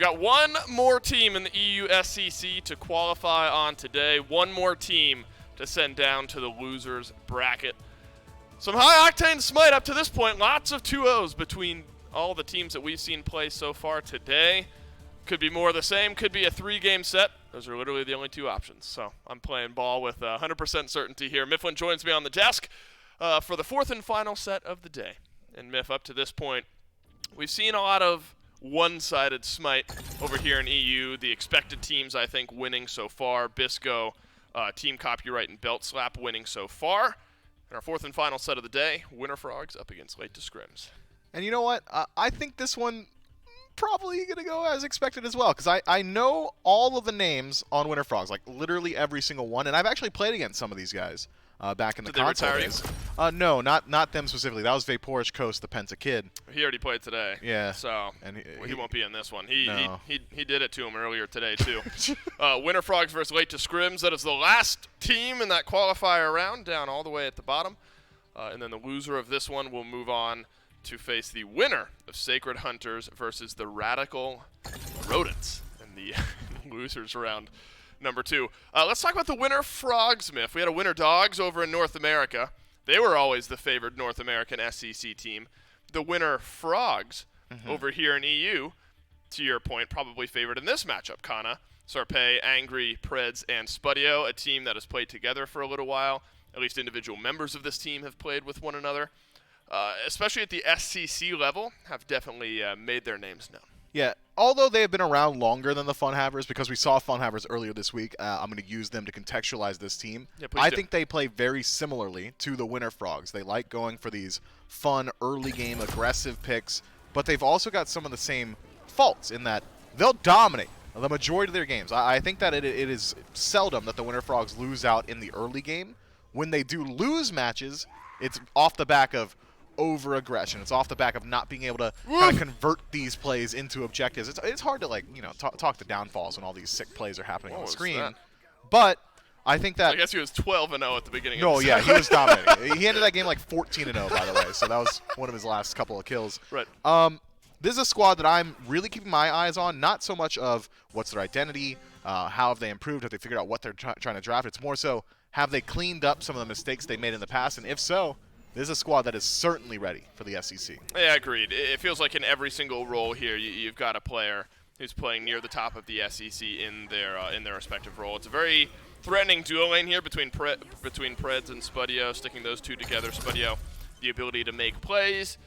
We've got one more team in the EU SCC to qualify on today. One more team to send down to the losers bracket. Some high-octane Smite up to this point. Lots of 2-0s between all the teams that we've seen play so far today. Could be more of the same. Could be a 3-game set. Those are literally the only two options. So I'm playing ball with 100% certainty here. Mifflin joins me on the desk for the fourth and final set of the day. And Miff, up to this point, we've seen a lot of one-sided Smite over here in EU. The expected teams, I think, winning so far. Bisco, Team Copyright, and Belt Slap winning so far. In our fourth and final set of the day, Winter Frogs up against Late to Scrims. And you know what? I think this one probably going to go as expected as well, because I know all of the names on Winter Frogs, like literally every single one, and I've actually played against some of these guys back in the console days. No, not them specifically. That was Vaporish Coast, the Penta Kid. He already played today. Yeah. So and he won't be in this one. He did it to him earlier today, too. Winter Frogs versus Late to Scrims. That is the last team in that qualifier round, down all the way at the bottom. And then the loser of this one will move on to face the winner of Sacred Hunters versus the Radical Rodents in the losers round number 2. Let's talk about the Winter Frogs, Miff. We had a Winter Dogs over in North America. They were always the favored North American SCC team. The Winter Frogs over here in EU, to your point, probably favored in this matchup. Kana, Sarpei, Angry, Preds, and Spudio, a team that has played together for a little while. At least individual members of this team have played with one another. Especially at the SCC level, have definitely made their names known. Yeah, although they have been around longer than the Funhavers, because we saw Funhavers earlier this week, I'm going to use them to contextualize this team. Yeah, I think they play very similarly to the Winter Frogs. They like going for these fun, early-game, aggressive picks, but they've also got some of the same faults in that they'll dominate the majority of their games. I think that it is seldom that the Winter Frogs lose out in the early game. When they do lose matches, it's off the back of over-aggression. It's off the back of not being able to kind of convert these plays into objectives. It's hard to talk the downfalls when all these sick plays are happening on the screen. But I think that... I guess he was 12-0 at the beginning of the yeah, he was dominating. He ended that game like 14-0, by the way, so that was one of his last couple of kills. Right. This is a squad that I'm really keeping my eyes on, not so much of what's their identity, how have they improved, have they figured out what they're trying to draft. It's more so, have they cleaned up some of the mistakes they made in the past, and if so, this is a squad that is certainly ready for the SEC. Yeah, agreed. It feels like in every single role here, you've got a player who's playing near the top of the SEC in their respective role. It's a very threatening duo lane here between Preds and Spudio, sticking those two together. Spudio, the ability to make plays,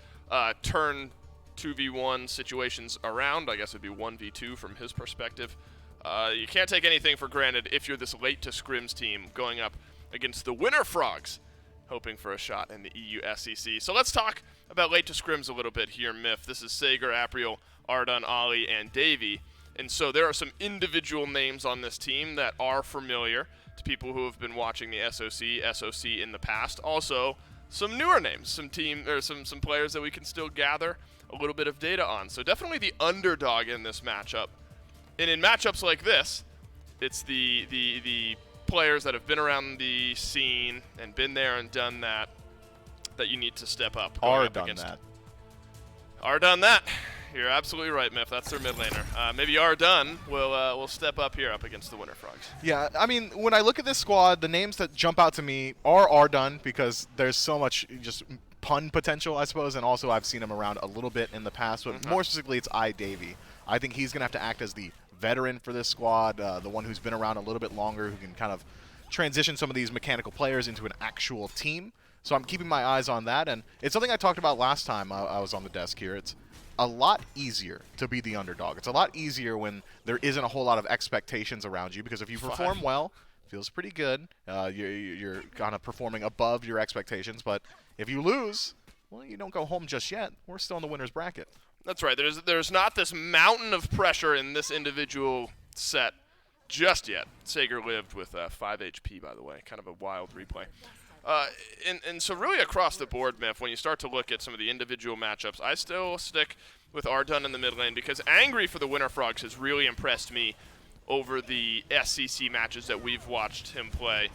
turn 2v1 situations around. I guess it would be 1v2 from his perspective. You can't take anything for granted if you're this Late to Scrims team going up against the Winter Frogs, hoping for a shot in the EU SEC. So let's talk about Late to Scrims a little bit here, Miff. This is Sager, Apriel, Ardan, Ali, and Davey. And so there are some individual names on this team that are familiar to people who have been watching the SOC in the past. Also, some newer names, some players that we can still gather a little bit of data on. So definitely the underdog in this matchup. And in matchups like this, it's the players that have been around the scene and been there and done that you need to step up. Are done that. You're absolutely right, Miff. That's their mid laner. Maybe Done will step up here up against the Winter Frogs. Yeah, I mean, when I look at this squad, the names that jump out to me are Done, because there's so much just pun potential, I suppose, and also I've seen him around a little bit in the past, but more specifically, it's Davey. I think he's going to have to act as the veteran for this squad, the one who's been around a little bit longer, who can kind of transition some of these mechanical players into an actual team. So I'm keeping my eyes on that, and it's something I talked about last time I was on the desk here. It's a lot easier to be the underdog. It's a lot easier when there isn't a whole lot of expectations around you, because if you perform well, it feels pretty good. You're kind of performing above your expectations, but if you lose, well, you don't go home just yet. We're still in the winner's bracket. That's right. There's not this mountain of pressure in this individual set just yet. Sager lived with 5 HP, by the way. Kind of a wild replay. And so really across the board, Miff, when you start to look at some of the individual matchups, I still stick with Ardun in the mid lane, because Angry for the Winter Frogs has really impressed me over the SCC matches that we've watched him play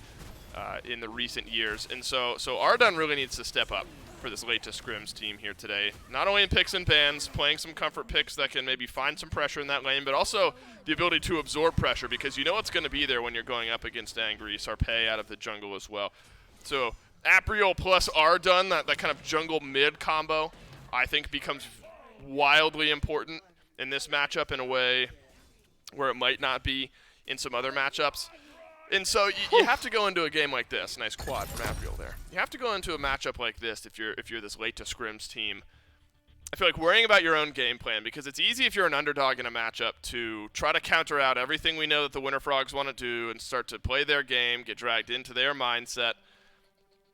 in the recent years. And so Ardun really needs to step up. for this late to scrims team here today. Not only in picks and bans, playing some comfort picks that can maybe find some pressure in that lane, but also the ability to absorb pressure because you know it's going to be there when you're going up against Angry, Sarpei out of the jungle as well. So Apriel plus Ardun, that kind of jungle mid combo, I think becomes wildly important in this matchup in a way where it might not be in some other matchups. And so you have to go into a game like this. Nice quad from Apriel there. You have to go into a matchup like this if you're this late to scrims team. I feel like worrying about your own game plan because it's easy if you're an underdog in a matchup to try to counter out everything we know that the Winter Frogs want to do and start to play their game, get dragged into their mindset.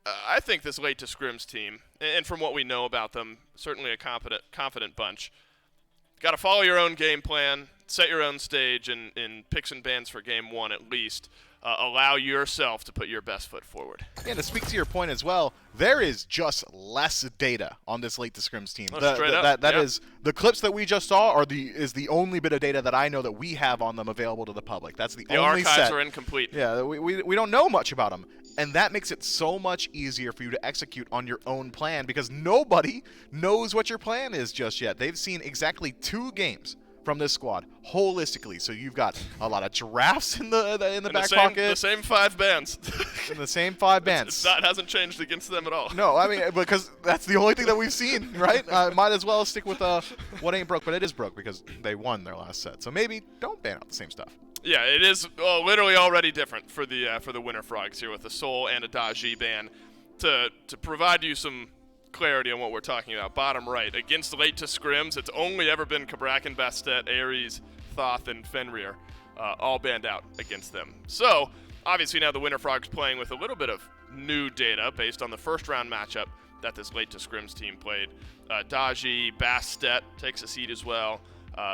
I think this late to scrims team, and from what we know about them, certainly a confident bunch. Got to follow your own game plan, set your own stage in picks and bans for game one at least. Allow yourself to put your best foot forward. Yeah, to speak to your point as well, there is just less data on this late to scrims team. That is the clips that we just saw is the only bit of data that I know that we have on them available to the public. That's the only set. The archives are incomplete. Yeah, we don't know much about them. And that makes it so much easier for you to execute on your own plan because nobody knows what your plan is just yet. They've seen exactly 2 games from this squad holistically. So you've got a lot of giraffes in the back pocket. The same 5 bans. In the same 5 bans. That hasn't changed against them at all. No, I mean, because that's the only thing that we've seen, right? Might as well stick with what ain't broke, but it is broke because they won their last set. So maybe don't ban out the same stuff. Yeah, it is literally already different for the Winter Frogs here with the Soul and a Daji ban to provide you some clarity on what we're talking about. Bottom right, against late to scrims, it's only ever been Cabrakan, Bastet, Ares, Thoth, and Fenrir all banned out against them. So, obviously now the Winter Frogs playing with a little bit of new data based on the first round matchup that this late to scrims team played. Daji, Bastet takes a seat as well.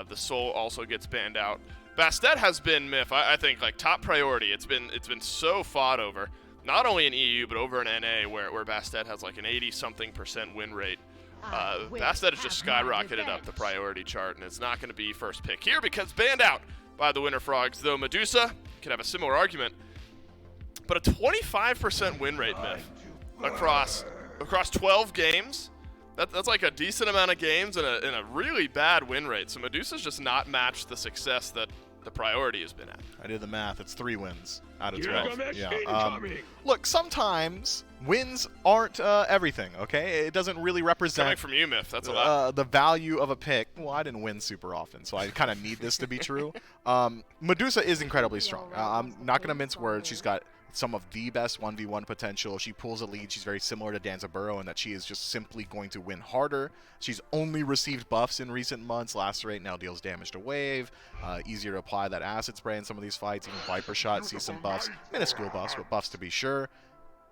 The Soul also gets banned out. Bastet has been, Myth, I think, like top priority. It's been so fought over, not only in EU but over in NA, where Bastet has like an 80-something% win rate. Bastet has just skyrocketed up the priority chart, and it's not going to be first pick here because banned out by the Winter Frogs. Though Medusa could have a similar argument, but a 25% win rate, Myth, across 12 games. That's like a decent amount of games and a really bad win rate. So Medusa's just not matched the success that the priority has been at. I did the math. It's 3 wins out of 12. Yeah. Look, sometimes wins aren't everything, okay? It doesn't really represent... Coming from you, Myth, that's a lot. The value of a pick. Well, I didn't win super often, so I kind of need this to be true. Medusa is incredibly strong. I'm not going to mince words. She's got some of the best 1v1 potential. She pulls a lead. She's very similar to Danza Burrow in that she is just simply going to win harder. She's only received buffs in recent months. Lacerate now deals damage to wave. Easier to apply that acid spray in some of these fights. Even Viper Shot sees some buffs. Minuscule buffs, but buffs to be sure.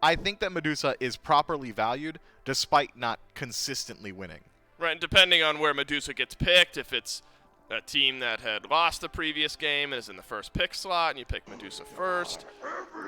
I think that Medusa is properly valued despite not consistently winning. Right, and depending on where Medusa gets picked, if it's a team that had lost the previous game and is in the first pick slot, and you pick Medusa first.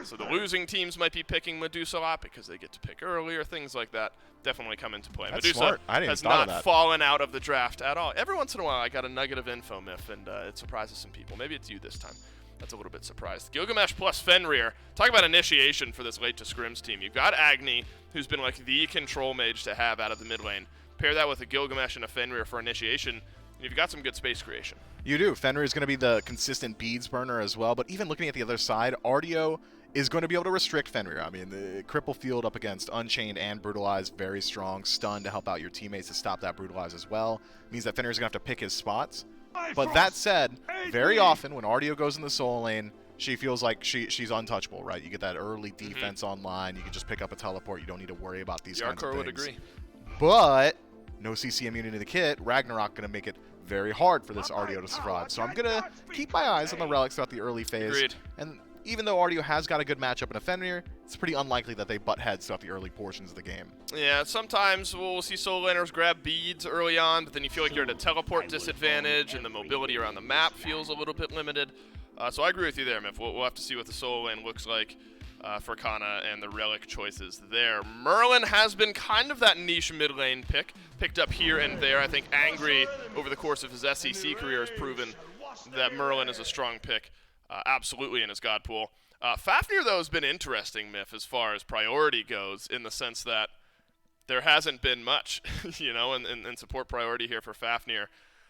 So the losing teams might be picking Medusa a lot because they get to pick earlier. Things like that definitely come into play. That's Medusa smart. I didn't has thought not of that. fallen out of the draft at all. Every once in a while, I got a nugget of info, Myth, and it surprises some people. Maybe it's you this time. That's a little bit surprised. Gilgamesh plus Fenrir. Talk about initiation for this late to scrims team. You've got Agni, who's been like the control mage to have out of the mid lane. Pair that with a Gilgamesh and a Fenrir for initiation, and you've got some good space creation. You do. Fenrir is going to be the consistent beads burner as well, but even looking at the other side, Ardio is going to be able to restrict Fenrir. I mean, the Cripple Field up against Unchained and Brutalize, very strong. Stun to help out your teammates to stop that Brutalize as well. Means that Fenrir is going to have to pick his spots. But that said, very often when Ardio goes in the soul lane, she feels like she's untouchable, right? You get that early defense online. You can just pick up a teleport. You don't need to worry about these kinds of things. Yarkor would agree. But no CC immunity to the kit. Ragnarok going to make it very hard for this Ardio to survive. So I'm going to keep my eyes on the relics throughout the early phase. Agreed. And even though Ardio has got a good matchup in a Fenrir, it's pretty unlikely that they butt heads throughout the early portions of the game. Yeah, sometimes we'll see solo laners grab beads early on, but then you feel like you're at a teleport disadvantage, and the mobility around the map feels a little bit limited. So I agree with you there, Miff. We'll have to see what the solo lane looks like for Kana and the relic choices there. Merlin has been kind of that niche mid lane pick, picked up here and there. I think Angry, over the course of his SEC career, has proven that Merlin is a strong pick, absolutely in his God pool. Fafnir, though, has been interesting, Miff, as far as priority goes, in the sense that there hasn't been much, you know, and support priority here for Fafnir.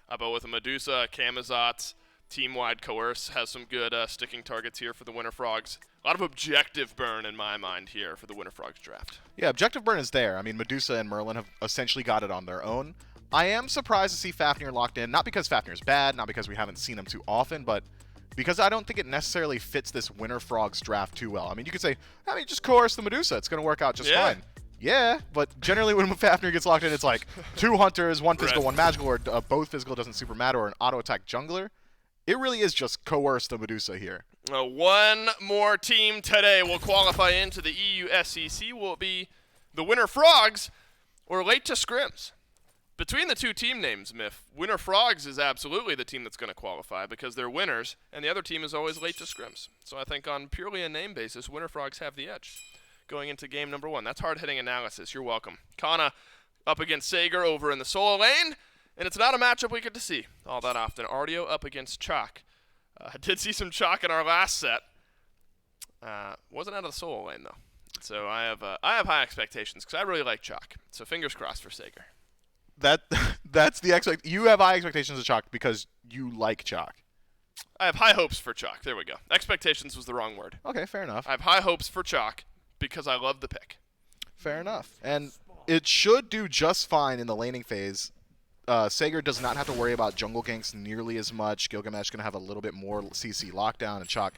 But with a Medusa, Camazotz, team-wide Coerce has some good sticking targets here for the Winter Frogs. A lot of objective burn in my mind here for the Winter Frogs draft. Yeah, objective burn is there. I mean, Medusa and Merlin have essentially got it on their own. I am surprised to see Fafnir locked in, not because Fafnir's bad, not because we haven't seen him too often, but because I don't think it necessarily fits this Winter Frogs draft too well. I mean, you could say, I mean, just coerce the Medusa. It's going to work out just fine. Yeah, but generally when Fafnir gets locked in, it's like 2 hunters, 1 physical, 1 magical, or both physical, doesn't super matter, or an auto-attack jungler. It really is just coerce the Medusa here. One more team today will qualify into the EU SCC. Will it be the Winter Frogs or late to Scrims? Between the 2 team names, Miff, Winter Frogs is absolutely the team that's going to qualify because they're winners, and the other team is always late to Scrims. So I think on purely a name basis, Winter Frogs have the edge going into game number 1. That's hard-hitting analysis. You're welcome. Kana up against Sager over in the solo lane, and it's not a matchup we get to see all that often. Artio up against Chalk. I did see some Chalk in our last set. Wasn't out of the solo lane, though. So I have high expectations because I really like Chalk. So fingers crossed for Sager. That's the you have high expectations of Chalk because you like Chalk. I have high hopes for Chalk. There we go. Expectations was the wrong word. Okay, fair enough. I have high hopes for Chalk because I love the pick. Fair enough. And it should do just fine in the laning phase. Sager does not have to worry about jungle ganks nearly as much. Gilgamesh going to have a little bit more CC lockdown, and Chalk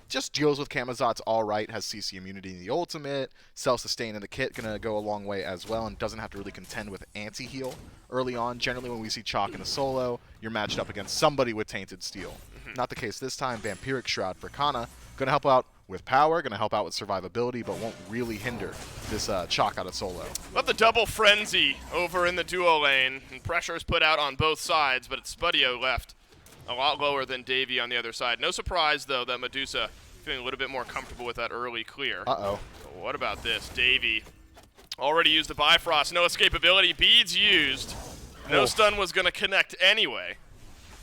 just deals with Camazotz all right, has CC immunity in the ultimate, self-sustain in the kit, going to go a long way as well, and doesn't have to really contend with anti-heal early on. Generally, when we see Chalk in a solo, you're matched up against somebody with Tainted Steel. Not the case this time. Vampiric Shroud for Kana, going to help out with power, going to help out with survivability, but won't really hinder this Chalk out of solo. Love the double frenzy over in the duo lane, and pressure is put out on both sides, but it's Spudio left a lot lower than Davey on the other side. No surprise, though, that Medusa feeling a little bit more comfortable with that early clear. Uh-oh. What about this? Davey already used the Bifrost. No escapability. Beads used. No stun was going to connect anyway.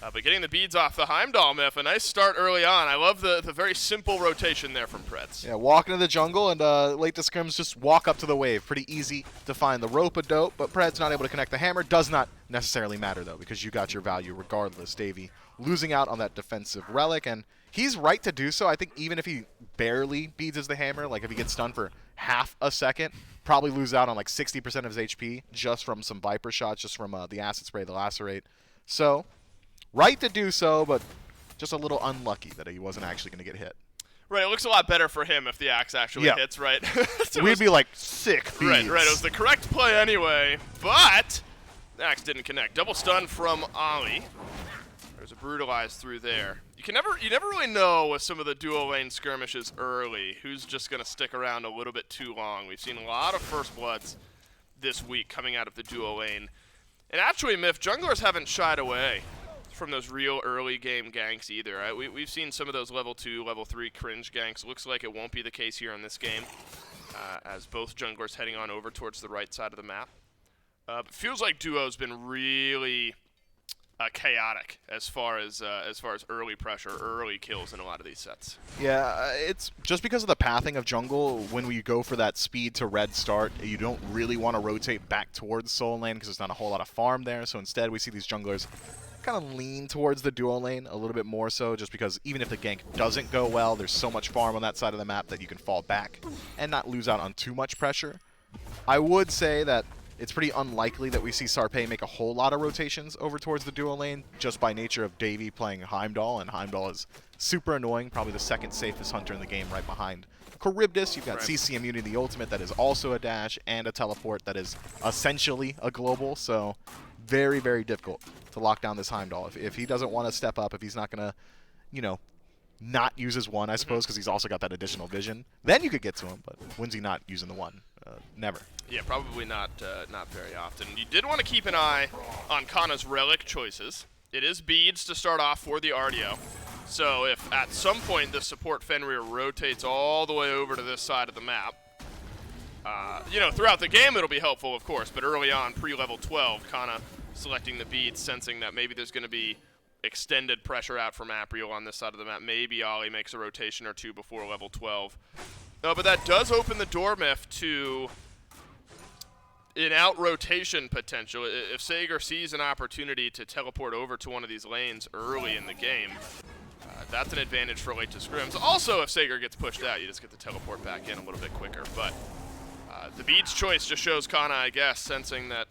But getting the beads off the Heimdall, Miff, a nice start early on. I love the very simple rotation there from Preds. Yeah, walk into the jungle and late to Scrims just walk up to the wave. Pretty easy to find the rope-a-dope, but Preds not able to connect the hammer. Does not necessarily matter, though, because you got your value regardless. Davey losing out on that defensive relic, and he's right to do so. I think even if he barely beads the hammer, like if he gets stunned for half a second, probably lose out on like 60% of his HP just from some Viper shots, just from the Acid Spray, the Lacerate. So, right to do so, but just a little unlucky that he wasn't actually going to get hit. Right, it looks a lot better for him if the axe actually hits, right? We'd be like, sick beads. Right, it was the correct play anyway, but the axe didn't connect. Double stun from Ollie. There's a brutalize through there. You never really know with some of the duo lane skirmishes early who's just going to stick around a little bit too long. We've seen a lot of first bloods this week coming out of the duo lane. And actually, Miff, junglers haven't shied away from those real early game ganks either. Right? We've seen some of those level 2, level 3 cringe ganks. Looks like it won't be the case here in this game, as both junglers heading on over towards the right side of the map. But feels like duo's been really chaotic as far as early pressure, early kills in a lot of these sets. Yeah, it's just because of the pathing of jungle. When we go for that speed to red start, you don't really want to rotate back towards solo lane because there's not a whole lot of farm there. So instead, we see these junglers kind of lean towards the duo lane a little bit more so, just because even if the gank doesn't go well, there's so much farm on that side of the map that you can fall back and not lose out on too much pressure. I would say that it's pretty unlikely that we see Sarpei make a whole lot of rotations over towards the duo lane, just by nature of Davey playing Heimdall, and Heimdall is super annoying, probably the second safest hunter in the game right behind Charybdis. You've got CC immunity, the ultimate, that is also a dash, and a teleport that is essentially a global, so very, very difficult to lock down this Heimdall. If he doesn't want to step up, if he's not going to, you know, not use his one, I suppose, because he's also got that additional vision, then you could get to him, but when's he not using the one? Never. Yeah, probably not very often. You did want to keep an eye on Kana's relic choices. It is beads to start off for the Artio. So if at some point the support Fenrir rotates all the way over to this side of the map, you know, throughout the game it'll be helpful, of course, but early on, pre-level 12, Kana selecting the beads, sensing that maybe there's going to be extended pressure out from Apriel on this side of the map. Maybe Ollie makes a rotation or two before level 12. No, but that does open the door, Miff, to in-out rotation potential. If Sager sees an opportunity to teleport over to one of these lanes early in the game, that's an advantage for late to scrims. Also, if Sager gets pushed out, you just get to teleport back in a little bit quicker. But the beads choice just shows Kana, I guess, sensing that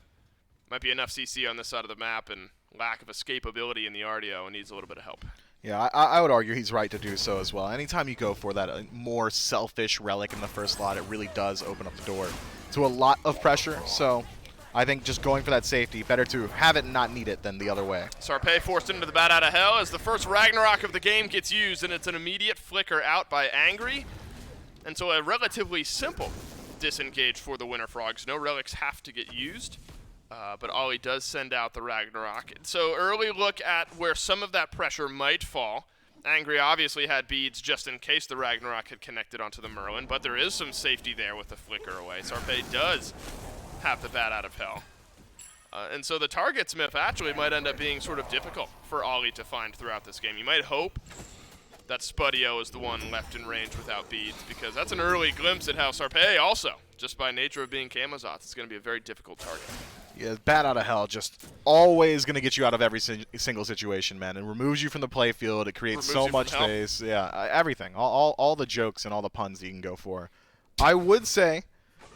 might be enough CC on this side of the map and lack of escapability in the RDO and needs a little bit of help. Yeah, I would argue he's right to do so as well. Anytime you go for that more selfish relic in the first slot, it really does open up the door to a lot of pressure. So I think just going for that safety, better to have it and not need it than the other way. Sarpé forced into the bat out of hell as the first Ragnarok of the game gets used, and it's an immediate flicker out by Angry. And so a relatively simple disengage for the Winter Frogs. No relics have to get used. But Ollie does send out the Ragnarok. So early look at where some of that pressure might fall. Angry obviously had beads just in case the Ragnarok had connected onto the Merlin, but there is some safety there with the flicker away. Sarpé does have the bat out of hell. And so the target Smith actually might end up being sort of difficult for Ollie to find throughout this game. You might hope that Spudio is the one left in range without beads, because that's an early glimpse at how Sarpé also, just by nature of being Camazotz, it's going to be a very difficult target. Yeah, bat out of hell, just always going to get you out of every single situation, man. It removes you from the playfield. It creates so much space. Yeah, everything. All the jokes and all the puns you can go for. I would say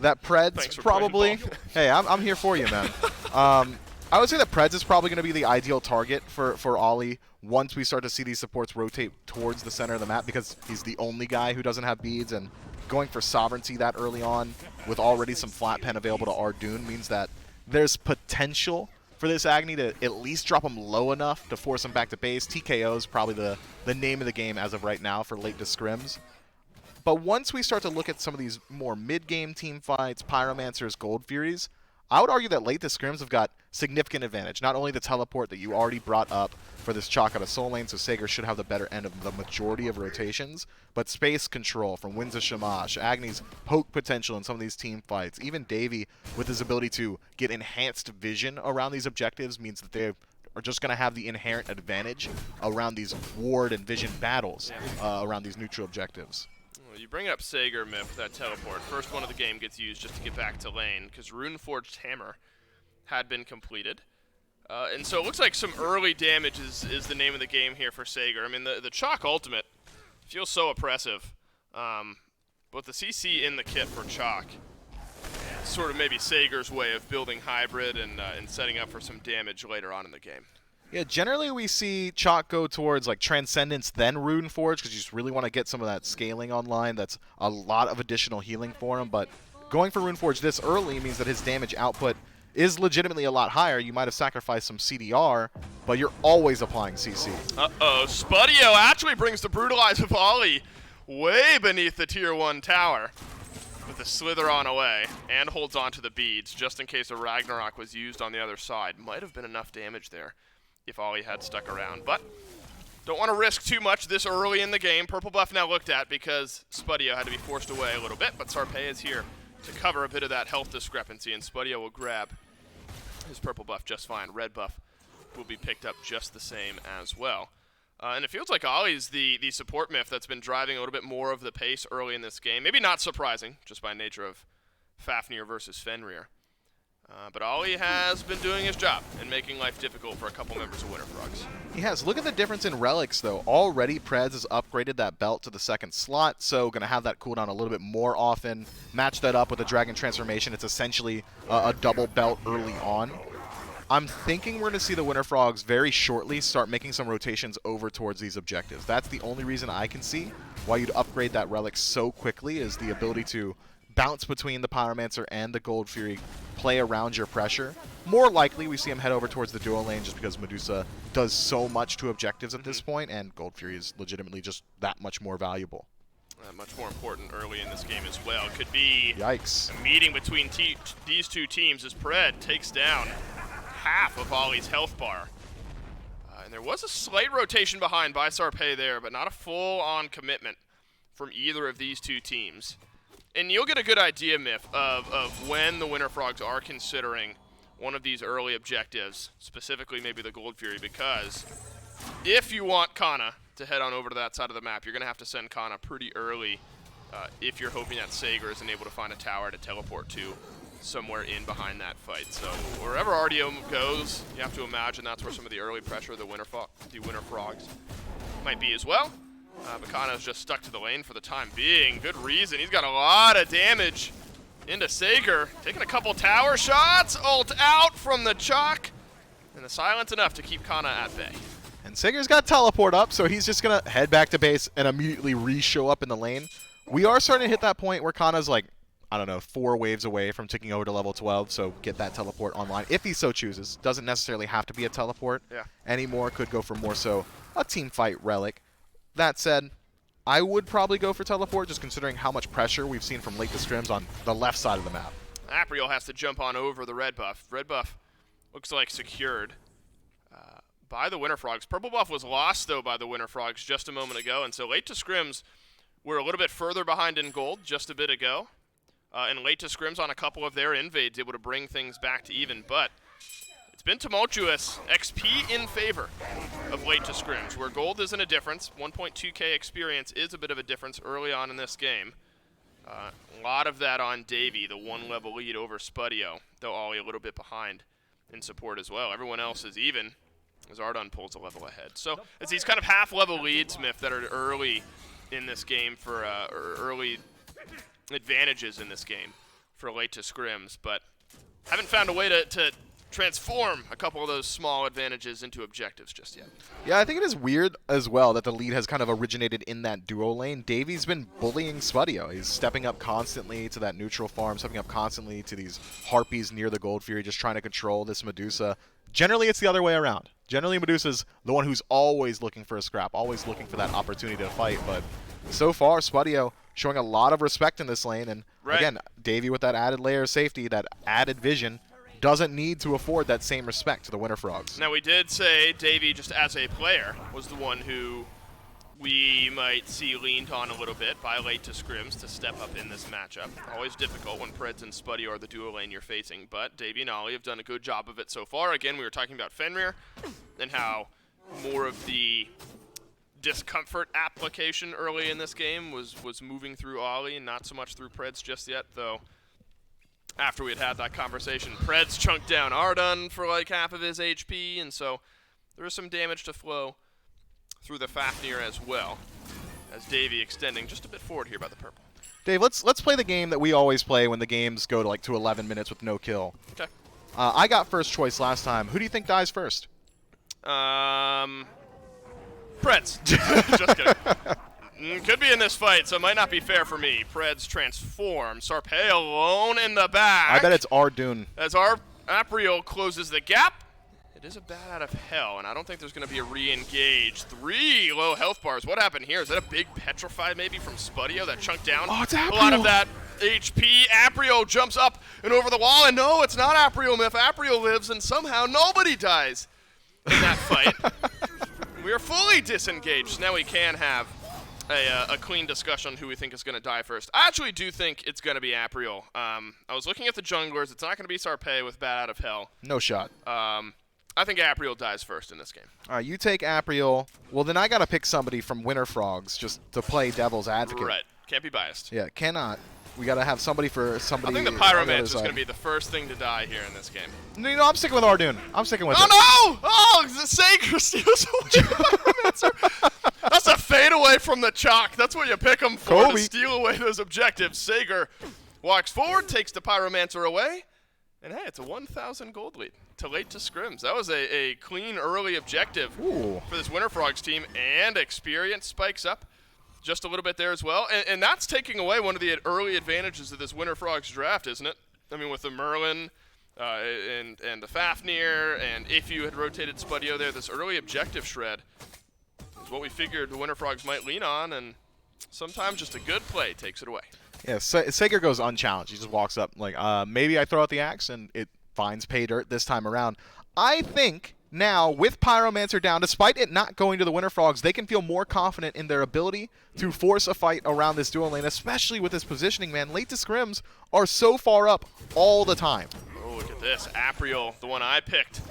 that Preds probably... Hey, I'm here for you, man. I would say that Preds is probably going to be the ideal target for Ollie once we start to see these supports rotate towards the center of the map, because he's the only guy who doesn't have beads, and going for sovereignty that early on with already some flat pen available to Ardoon means that there's potential for this Agni to at least drop him low enough to force him back to base. TKO is probably the name of the game as of right now for late to scrims. But once we start to look at some of these more mid-game team fights, Pyromancers, Gold Furies, I would argue that late to scrims have got significant advantage. Not only the teleport that you already brought up for this chalk out of Soul Lane, so Sager should have the better end of the majority of rotations, but space control from Winds of Shamash, Agni's poke potential in some of these team fights, even Davey with his ability to get enhanced vision around these objectives means that they are just going to have the inherent advantage around these ward and vision battles around these neutral objectives. You bring up Sager, Myth, with that teleport. First one of the game gets used just to get back to lane, because Runeforged Hammer had been completed. And so it looks like some early damage is the name of the game here for Sager. I mean, the Chalk Ultimate feels so oppressive. But the CC in the kit for Chalk, sort of maybe Sager's way of building hybrid and setting up for some damage later on in the game. Yeah, generally we see Chalk go towards like Transcendence, then Runeforge, because you just really want to get some of that scaling online. That's a lot of additional healing for him, but going for Runeforge this early means that his damage output is legitimately a lot higher. You might have sacrificed some CDR, but you're always applying CC. Uh-oh, Spudio actually brings the Brutalize of Ollie way beneath the Tier 1 tower with the Slither on away, and holds on to the beads just in case a Ragnarok was used on the other side. Might have been enough damage there if Ollie had stuck around, but don't want to risk too much this early in the game. Purple buff now looked at because Spudio had to be forced away a little bit, but Sarpé is here to cover a bit of that health discrepancy, and Spudio will grab his purple buff just fine. Red buff will be picked up just the same as well. And it feels like Ollie's the support myth that's been driving a little bit more of the pace early in this game. Maybe not surprising, just by nature of Fafnir versus Fenrir. But Ollie has been doing his job and making life difficult for a couple members of Winter Frogs. He has. Look at the difference in relics, though. Already, Preds has upgraded that belt to the second slot, so going to have that cooldown a little bit more often. Match that up with the Dragon Transformation. It's essentially a double belt early on. I'm thinking we're going to see the Winter Frogs very shortly start making some rotations over towards these objectives. That's the only reason I can see why you'd upgrade that relic so quickly, is the ability to bounce between the Pyromancer and the Gold Fury, play around your pressure. More likely we see him head over towards the duo lane just because Medusa does so much to objectives at this point, and Gold Fury is legitimately just that much more valuable. Much more important early in this game as well. Could be Yikes. A meeting between these two teams as Pred takes down half of Ollie's health bar. And there was a slight rotation behind by Sarpé there, but not a full-on commitment from either of these two teams. And you'll get a good idea, Myth, of when the Winter Frogs are considering one of these early objectives, specifically maybe the Gold Fury, because if you want Kana to head on over to that side of the map, you're going to have to send Kana pretty early if you're hoping that Sager isn't able to find a tower to teleport to somewhere in behind that fight. So wherever RDO goes, you have to imagine that's where some of the early pressure of the Winter Frogs might be as well. But Kana's just stuck to the lane for the time being. Good reason. He's got a lot of damage into Sager. Taking a couple tower shots. Ult out from the Chalk. And the silence enough to keep Kana at bay. And Sager's got teleport up, so he's just going to head back to base and immediately re-show up in the lane. We are starting to hit that point where Kana's like, I don't know, 4 waves away from ticking over to level 12, so get that teleport online if he so chooses. Doesn't necessarily have to be a teleport anymore. Could go for more so a team fight relic. That said, I would probably go for teleport just considering how much pressure we've seen from late to scrims on the left side of the map. Apriel has to jump on over the red buff. Red buff looks like secured by the Winter Frogs. Purple buff was lost, though, by the Winter Frogs just a moment ago, and so late to scrims, we're a little bit further behind in gold just a bit ago. And late to scrims on a couple of their invades, able to bring things back to even, but it's been tumultuous. XP in favor of late to scrims, where gold isn't a difference. 1.2k experience is a bit of a difference early on in this game. A lot of that on Davey, the 1-level lead over Spudio, though Ollie a little bit behind in support as well. Everyone else is even, as Ardun pulls a level ahead. So it's these kind of half-level leads, Myth, that are early in this game for early advantages in this game for late to scrims, but haven't found a way to transform a couple of those small advantages into objectives just yet. Yeah, I think it is weird as well that the lead has kind of originated in that duo lane. Davey's been bullying Spudio. He's stepping up constantly to that neutral farm, stepping up constantly to these Harpies near the Gold Fury, just trying to control this Medusa. Generally, it's the other way around. Generally, Medusa's the one who's always looking for a scrap, always looking for that opportunity to fight, but so far, Spudio showing a lot of respect in this lane, and again, Davey with that added layer of safety, that added vision, doesn't need to afford that same respect to the Winter Frogs. Now, we did say Davey, just as a player, was the one who we might see leaned on a little bit by late to scrims to step up in this matchup. Always difficult when Preds and Spudio are the duo lane you're facing, but Davey and Ollie have done a good job of it so far. Again, we were talking about Fenrir and how more of the discomfort application early in this game was moving through Ollie and not so much through Preds just yet, though after we had that conversation, Preds chunked down Ardun for like half of his HP, and so there was some damage to flow through the Fafnir as well, as Davey extending just a bit forward here by the purple. Dave, let's play the game that we always play when the games go to 11 minutes with no kill. Okay. I got first choice last time. Who do you think dies first? Preds. Just kidding. Could be in this fight, so it might not be fair for me. Preds transform. Sarpei alone in the back. I bet it's Ardun. As our Apriel closes the gap. It is a bat out of hell, and I don't think there's going to be a re-engage. 3 low health bars. What happened here? Is that a big petrify maybe from Spudio that chunked down it's a lot of that HP? Apriel jumps up and over the wall, and no, it's not Apriel, Myth. Apriel lives, and somehow nobody dies in that fight. We are fully disengaged. Now we can have a clean discussion on who we think is going to die first. I actually do think it's going to be Apriel. I was looking at the junglers. It's not going to be Sarpei with Bat Out of Hell. No shot. I think Apriel dies first in this game. All right, you take Apriel. Well, then I got to pick somebody from Winter Frogs just to play devil's advocate. Right. Can't be biased. Yeah, cannot. We got to have somebody for somebody. I think the Pyromancer is going to be the first thing to die here in this game. No, I'm sticking with Ardun. I'm sticking with it. Oh, no! Oh, the Sager steals away Pyromancer. That's a fadeaway from the Chalk. That's what you pick him for, to steal away those objectives. Sager walks forward, takes the Pyromancer away, and hey, it's a 1,000 gold lead to late to scrims. That was a clean early objective for this Winter Frogs team, and experience spikes up just a little bit there as well. And that's taking away one of the early advantages of this Winter Frogs draft, isn't it? I mean, with the Merlin and the Fafnir, and if you had rotated Spudio there, this early objective shred is what we figured the Winter Frogs might lean on, and sometimes just a good play takes it away. Yeah, Sager goes unchallenged. He just walks up like, maybe I throw out the axe, and it finds pay dirt this time around. I think now, with Pyromancer down, despite it not going to the Winter Frogs, they can feel more confident in their ability to force a fight around this dual lane, especially with this positioning, man. Late to scrims are so far up all the time. Oh, look at this. Apriel, the one I picked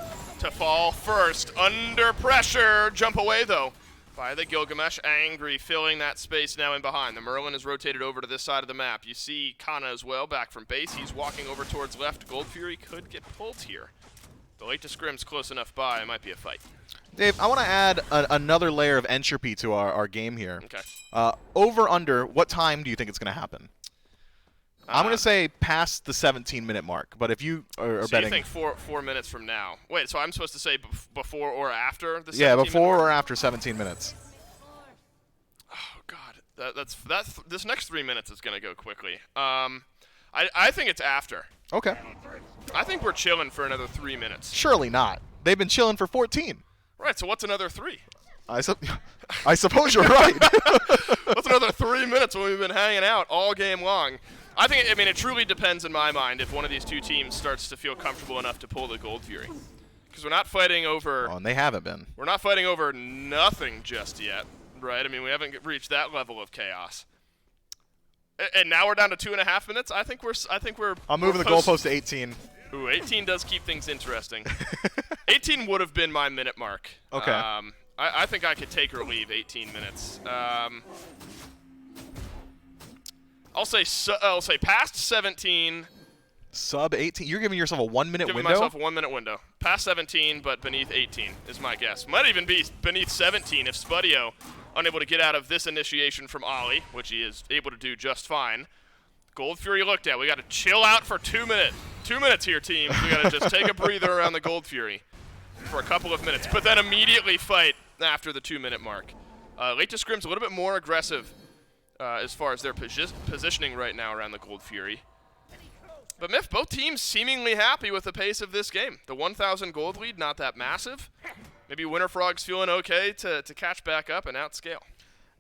to fall first. Under pressure. Jump away, though, by the Gilgamesh. Angry filling that space now in behind. The Merlin is rotated over to this side of the map. You see Kana as well back from base. He's walking over towards left. Gold Fury could get pulled here. The late to Scrim's close enough by. It might be a fight. Dave, I want to add another layer of entropy to our game here. Okay. Over, under, what time do you think it's going to happen? I'm going to say past the 17-minute mark, but if you are so betting... you think 4 minutes from now. Wait, so I'm supposed to say before or after the 17 Yeah, before minute or after 17 minutes. Oh, God. That's this next 3 minutes is going to go quickly. I think it's after. Okay. I think we're chilling for another 3 minutes. Surely not. They've been chilling for 14. Right, so what's another 3? I suppose you're right. What's another 3 minutes when we've been hanging out all game long? I mean, it truly depends in my mind if one of these two teams starts to feel comfortable enough to pull the Gold Fury. Because we're not fighting over... Oh, and they haven't been. We're not fighting over nothing just yet, right? I mean, we haven't reached that level of chaos. And now we're down to 2.5 minutes. I think we're. I'm moving the goalpost to 18. Ooh, 18 does keep things interesting. 18 would have been my minute mark. Okay. I think I could take or leave 18 minutes. I'll say past 17. Sub 18. You're giving yourself a 1 minute window? Giving myself a 1 minute window. Past 17, but beneath 18 is my guess. Might even be beneath 17 if Spudio, unable to get out of this initiation from Ollie, which he is able to do just fine. Gold Fury looked at. We got to chill out for 2 minutes. 2 minutes here, team. We got to just take a breather around the Gold Fury for a couple of minutes, but then immediately fight after the 2 minute mark. Late to Scrim's a little bit more aggressive as far as their positioning right now around the Gold Fury. But Myth, both teams seemingly happy with the pace of this game. The 1,000 gold lead, not that massive. Maybe Winter Frog's feeling okay to catch back up and outscale.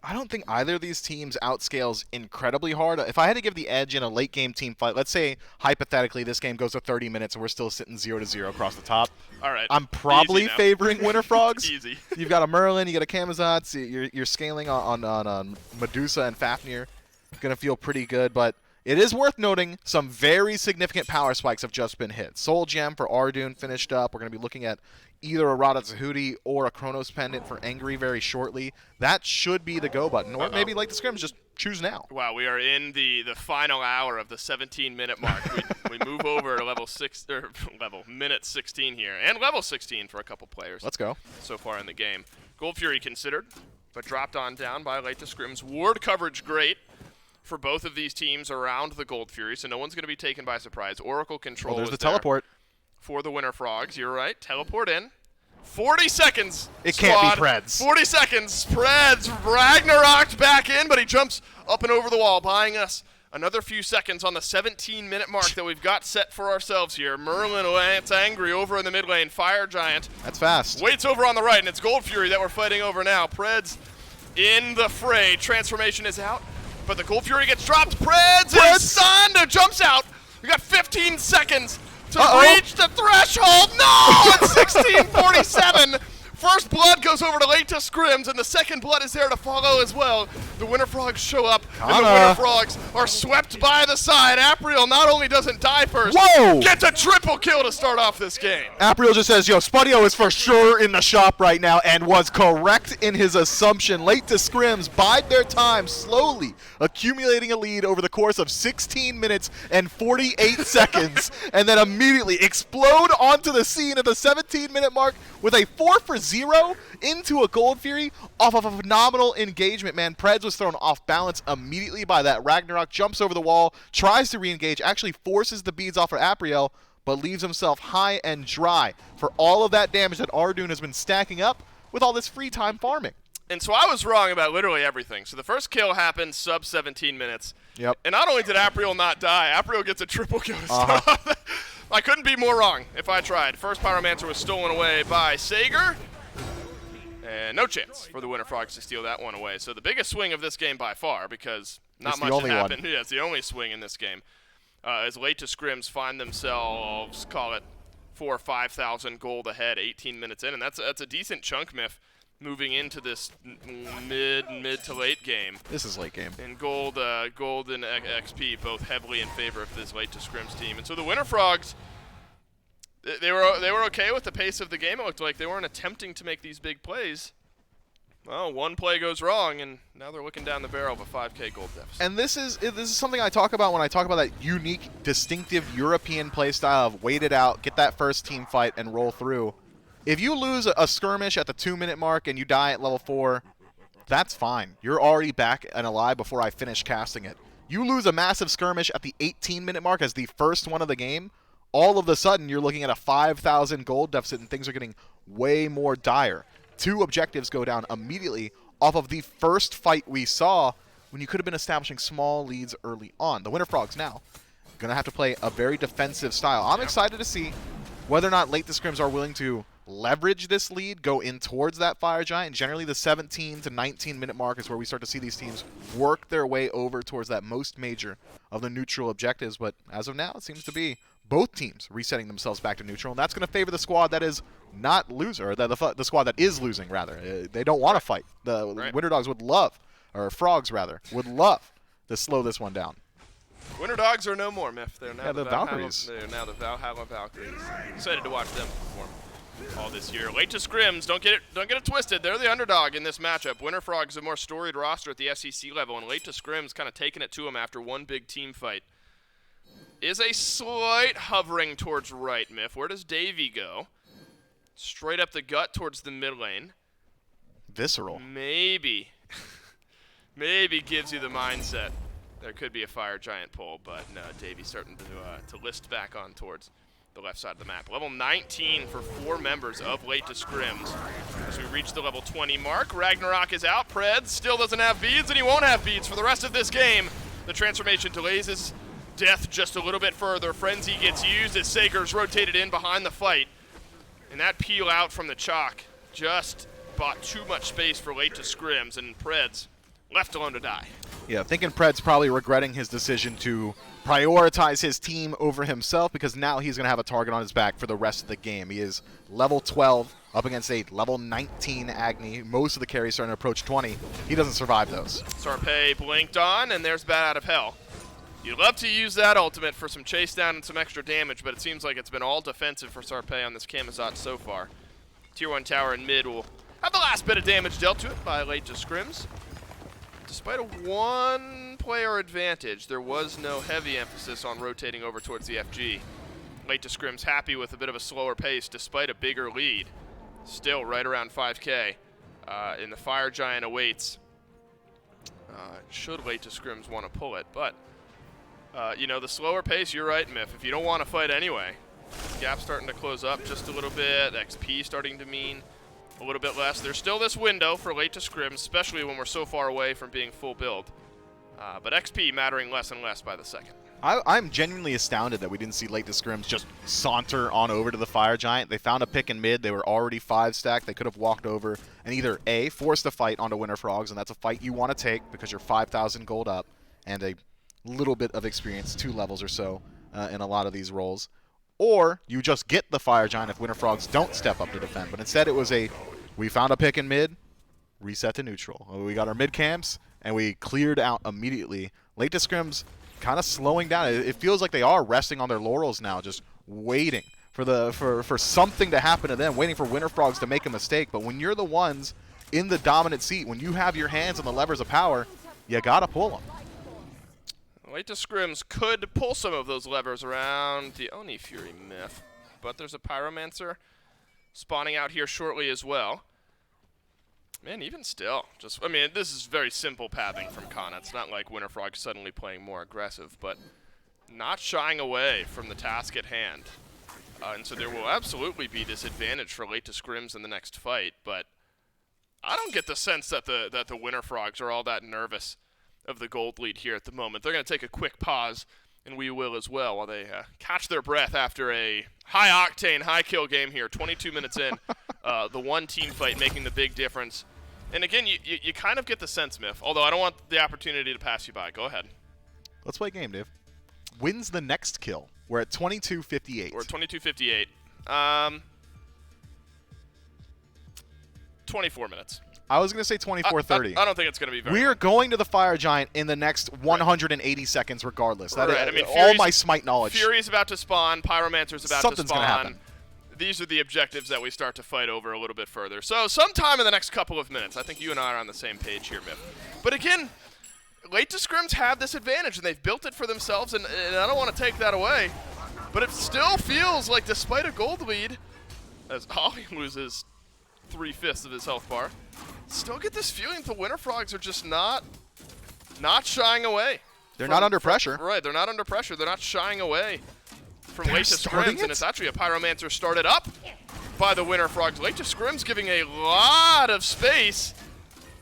I don't think either of these teams outscales incredibly hard. If I had to give the edge in a late game team fight, let's say hypothetically this game goes to 30 minutes and we're still sitting 0-0 across the top. All right. I'm probably favoring Winter Frogs. Easy. You've got a Merlin, you got a Camazotz, you're scaling on Medusa and Fafnir. Gonna feel pretty good, but it is worth noting some very significant power spikes have just been hit. Soul Gem for Ardoon finished up. We're going to be looking at either a Rada Zahuti or a Chronos Pendant for Angry very shortly. That should be the go button. Or maybe like the Scrims, just choose now. Wow, we are in the final hour of the 17-minute mark. we move over to minute 16 here. And level 16 for a couple players. Let's go. So far in the game. Gold Fury considered, but dropped on down by late to Scrims. Ward coverage great for both of these teams around the Gold Fury, so no one's going to be taken by surprise. Oracle control there's is the teleport. For the Winter Frogs. You're right. Teleport in. 40 seconds, It squad. can't be Preds. 40 seconds. Preds Ragnaroked back in, but he jumps up and over the wall, buying us another few seconds on the 17-minute mark that we've got set for ourselves here. Merlin Lance Angry over in the mid lane. Fire Giant. That's fast. Waits over on the right, and it's Gold Fury that we're fighting over now. Preds in the fray. Transformation is out. But the Gold Fury gets dropped. Preds is stunned. Jumps out. We got 15 seconds to reach the threshold. No! It's 16:47. First blood goes over to late to Scrims, and the second blood is there to follow as well. The Winter Frogs show up, and the Winter Frogs are swept by the side. Apriel not only doesn't die first, gets a triple kill to start off this game. Apriel just says, yo, Spudio is for sure in the shop right now, and was correct in his assumption. Late to Scrims bide their time, slowly accumulating a lead over the course of 16 minutes and 48 seconds, and then immediately explode onto the scene at the 17-minute mark with a 4-for-0 into a Gold Fury off of a phenomenal engagement, man. Preds was thrown off balance immediately by that Ragnarok, jumps over the wall, tries to re-engage, actually forces the beads off of Apriel, but leaves himself high and dry for all of that damage that Ardoon has been stacking up with all this free time farming. And so I was wrong about literally everything. So the first kill happened sub 17 minutes. Yep. And not only did Apriel not die, Apriel gets a triple kill to start off. I couldn't be more wrong if I tried. First Pyromancer was stolen away by Sager. And no chance for the Winter Frogs to steal that one away. So the biggest swing of this game by far, because not much had happened. Yeah, it's the only swing in this game. As late to Scrims find themselves, call it 4,000 or 5,000 gold ahead, 18 minutes in. And that's a decent chunk, Myth, moving into this mid to late game. This is late game. And gold and XP both heavily in favor of this late to Scrims team. And so the Winter Frogs, they were okay with the pace of the game. It looked like they weren't attempting to make these big plays. Well, one play goes wrong, and now they're looking down the barrel of a 5K gold deficit. And this is something I talk about when I talk about that unique, distinctive European play style of wait it out, get that first team fight, and roll through. If you lose a skirmish at the 2-minute mark and you die at level 4, that's fine. You're already back and alive before I finish casting it. You lose a massive skirmish at the 18-minute mark as the first one of the game, all of a sudden you're looking at a 5,000 gold deficit and things are getting way more dire. 2 objectives go down immediately off of the first fight we saw when you could have been establishing small leads early on. The Winter Frogs now going to have to play a very defensive style. I'm excited to see whether or not late to scrims are willing to leverage this lead, go in towards that Fire Giant. Generally the 17 to 19-minute mark is where we start to see these teams work their way over towards that most major of the neutral objectives. But as of now, it seems to be both teams resetting themselves back to neutral, and that's going to favor the squad that is not loser, or the squad that is losing, rather. They don't want to fight. The Winter Dogs would love, or Frogs, rather, would love to slow this one down. Winter Dogs are no more, Myth. They're now the Valkyries. They're now the Valhalla Valkyries. Excited to watch them perform all this year. Late to scrims, don't get it twisted. They're the underdog in this matchup. Winter Frogs, a more storied roster at the SEC level, and late to scrims kind of taking it to them after one big team fight. Is a slight hovering towards right, Myth. Where does Davey go? Straight up the gut towards the mid lane. Visceral. Maybe. Maybe gives you the mindset. There could be a Fire Giant pull, but no, Davey's starting to list back on towards the left side of the map. Level 19 for 4 members of late to scrims. As we reach the level 20 mark, Ragnarok is out. Preds still doesn't have beads, and he won't have beads for the rest of this game. The transformation delays his death just a little bit further. Frenzy gets used as Sager's rotated in behind the fight. And that peel out from the chalk just bought too much space for late to scrims, and Preds left alone to die. Yeah, thinking Pred's probably regretting his decision to prioritize his team over himself, because now he's going to have a target on his back for the rest of the game. He is level 12 up against a level 19 Agni. Most of the carries starting to approach 20. He doesn't survive those. Sarpei blinked on, and there's Bat Out of Hell. You'd love to use that ultimate for some chase down and some extra damage, but it seems like it's been all defensive for Sarpei on this Camazotz so far. Tier 1 tower in mid will have the last bit of damage dealt to it by late to scrims. Despite a 1-player advantage, there was no heavy emphasis on rotating over towards the FG. Late to scrims happy with a bit of a slower pace despite a bigger lead. Still right around 5K. And the Fire Giant awaits. Should late to scrims want to pull it, but you know, the slower pace, you're right, Myth. If you don't want to fight anyway, gap's starting to close up just a little bit. XP starting to mean a little bit less. There's still this window for late to scrims, especially when we're so far away from being full build. But XP mattering less and less by the second. I'm genuinely astounded that we didn't see late to scrims just saunter on over to the Fire Giant. They found a pick in mid. They were already 5-stacked. They could have walked over and either A, forced a fight onto Winter Frogs, and that's a fight you want to take because you're 5,000 gold up and a little bit of experience, 2 levels or so in a lot of these roles. Or you just get the Fire Giant if Winter Frogs don't step up to defend. But instead it was we found a pick in mid, reset to neutral. We got our mid camps, and we cleared out immediately. Late to scrims kind of slowing down. It feels like they are resting on their laurels now, just waiting for something to happen to them, waiting for Winter Frogs to make a mistake. But when you're the ones in the dominant seat, when you have your hands on the levers of power, you got to pull them. Late to scrims could pull some of those levers around the Oni Fury Myth, but there's a Pyromancer spawning out here shortly as well. Man, even still, I mean, this is very simple pathing from Kana. It's not like Winter Frog suddenly playing more aggressive, but not shying away from the task at hand. And so there will absolutely be this advantage for late to scrims in the next fight, but I don't get the sense that the Winter Frogs are all that nervous of the gold lead here at the moment. They're going to take a quick pause, and we will as well, while they catch their breath after a high-octane, high-kill game here. 22 minutes in, the one team fight making the big difference. And again, you kind of get the sense, Myth, although I don't want the opportunity to pass you by. Go ahead. Let's play a game, Dave. Wins the next kill. We're at 22:58. We're at 22:58. 24 minutes. I was going to say 24:30. I don't think it's going to be very We are going to the Fire Giant in the next 180 seconds regardless. That right. I mean, all my Smite knowledge. Fury's about to spawn. Pyromancer's about Something's to spawn. gonna happen. these are the objectives that we start to fight over a little bit further. So sometime in the next couple of minutes, I think you and I are on the same page here, Miff. But again, late to scrims have this advantage, and they've built it for themselves, and I don't want to take that away. But it still feels like, despite a gold lead, as Ollie loses 3/5 of his health bar, still get this feeling the Winter Frogs are just not shying away. They're not under pressure. Right, they're not under pressure. They're not shying away from late to starting scrims, and it's actually a Pyromancer started up by the Winter Frogs. Late to scrims giving a lot of space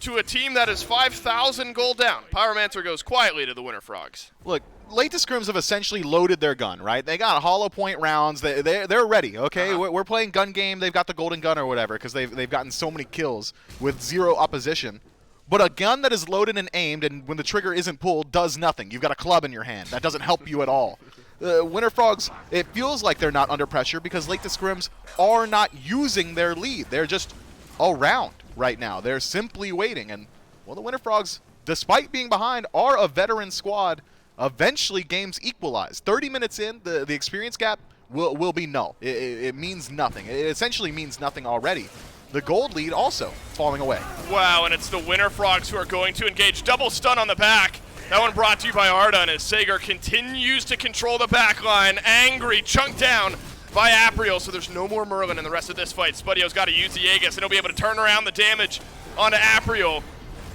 to a team that is 5,000 gold down. Pyromancer goes quietly to the Winter Frogs. Look, late to scrims have essentially loaded their gun, right? They got hollow point rounds. They're ready, okay? We're playing gun game. They've got the golden gun or whatever because they've gotten so many kills with 0 opposition. But a gun that is loaded and aimed, and when the trigger isn't pulled, does nothing. You've got a club in your hand. That doesn't help you at all. Winter Frogs, it feels like they're not under pressure because late to scrims are not using their lead. They're just around right now. They're simply waiting. And, well, the Winter Frogs, despite being behind, are a veteran squad. Eventually, games equalize. 30 minutes in, the experience gap will be null. It means nothing. It essentially means nothing already. The gold lead also falling away. Wow, and it's the Winter Frogs who are going to engage. Double stun on the back. That one brought to you by Ardun as Sager continues to control the back line. Angry, chunked down by Apriel, so there's no more Merlin in the rest of this fight. Spuddio's got to use the Aegis, and he'll be able to turn around the damage onto Apriel.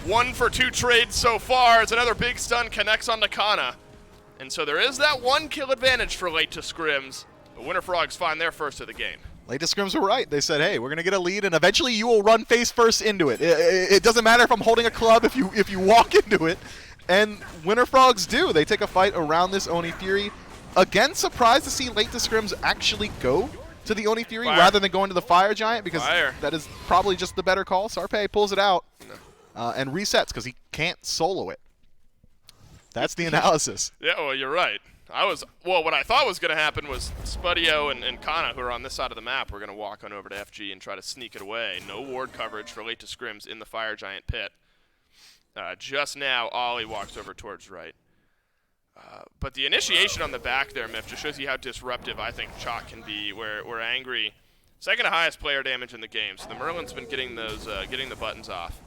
1 for 2 trades so far as another big stun connects onto Kana. And so there is that 1 kill advantage for late to scrims. The Winter Frogs find their first of the game. Late to scrims were right. They said, hey, we're going to get a lead, and eventually you will run face first into it. It doesn't matter if I'm holding a club if you walk into it. And Winter Frogs do. They take a fight around this Oni Fury. Again, surprised to see late to scrims actually go to the Oni Fury rather than going to the Fire Giant because that is probably just the better call. Sarpe pulls it out and resets because he can't solo it. That's the analysis. Yeah, well, you're right. What I thought was going to happen was Spuddio and Kana, who are on this side of the map, were going to walk on over to FG and try to sneak it away. No ward coverage for late to scrims in the Fire Giant pit. Just now, Ollie walks over towards right. But the initiation on the back there, Miff, just shows you how disruptive I think Chalk can be, where Angry, second to highest player damage in the game. So the Merlin's been getting getting the buttons off.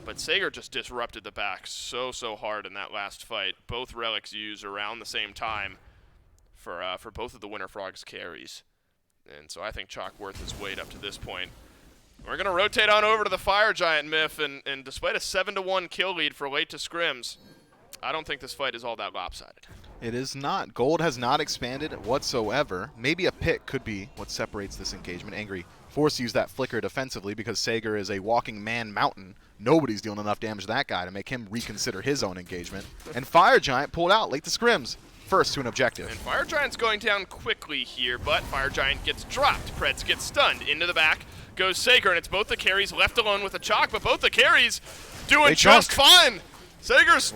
But Sager just disrupted the back so hard in that last fight. Both relics used around the same time for both of the Winter Frogs carries. And so I think Chalk worth his weight up to this point. We're going to rotate on over to the Fire Giant, Miff, and despite a 7-1 kill lead for late to scrims, I don't think this fight is all that lopsided. It is not. Gold has not expanded whatsoever. Maybe a pick could be what separates this engagement. Angry forced to use that flicker defensively because Sager is a walking man mountain. Nobody's dealing enough damage to that guy to make him reconsider his own engagement. And Fire Giant pulled out late to scrims, first to an objective. And Fire Giant's going down quickly here, but Fire Giant gets dropped. Preds gets stunned. Into the back goes Sager, and it's both the carries left alone with a Chalk, but both the carries doing just fine. Sager's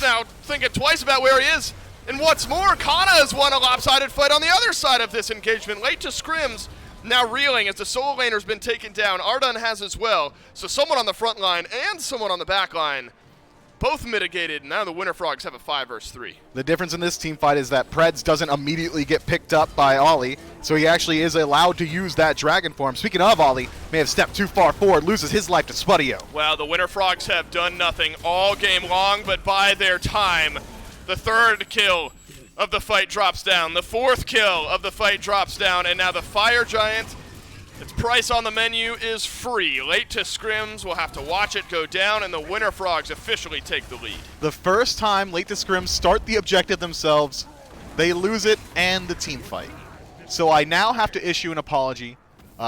now thinking twice about where he is. And what's more, Kana has won a lopsided fight on the other side of this engagement. Late to scrims, now reeling as the solo laner's been taken down. Ardun has as well. So someone on the front line and someone on the back line, both mitigated. Now the Winter Frogs have a 5 versus 3. The difference in this team fight is that Preds doesn't immediately get picked up by Ollie, so he actually is allowed to use that Dragon form. Speaking of Ollie, may have stepped too far forward, loses his life to Spuddio. Well, the Winter Frogs have done nothing all game long, but by their time, the 3rd kill of the fight drops down. The 4th kill of the fight drops down, and now the Fire Giant, its price on the menu is free. Late to scrims, we'll have to watch it go down, and the Winter Frogs officially take the lead. The first time late to scrims start the objective themselves, they lose it and the team fight. So I now have to issue an apology.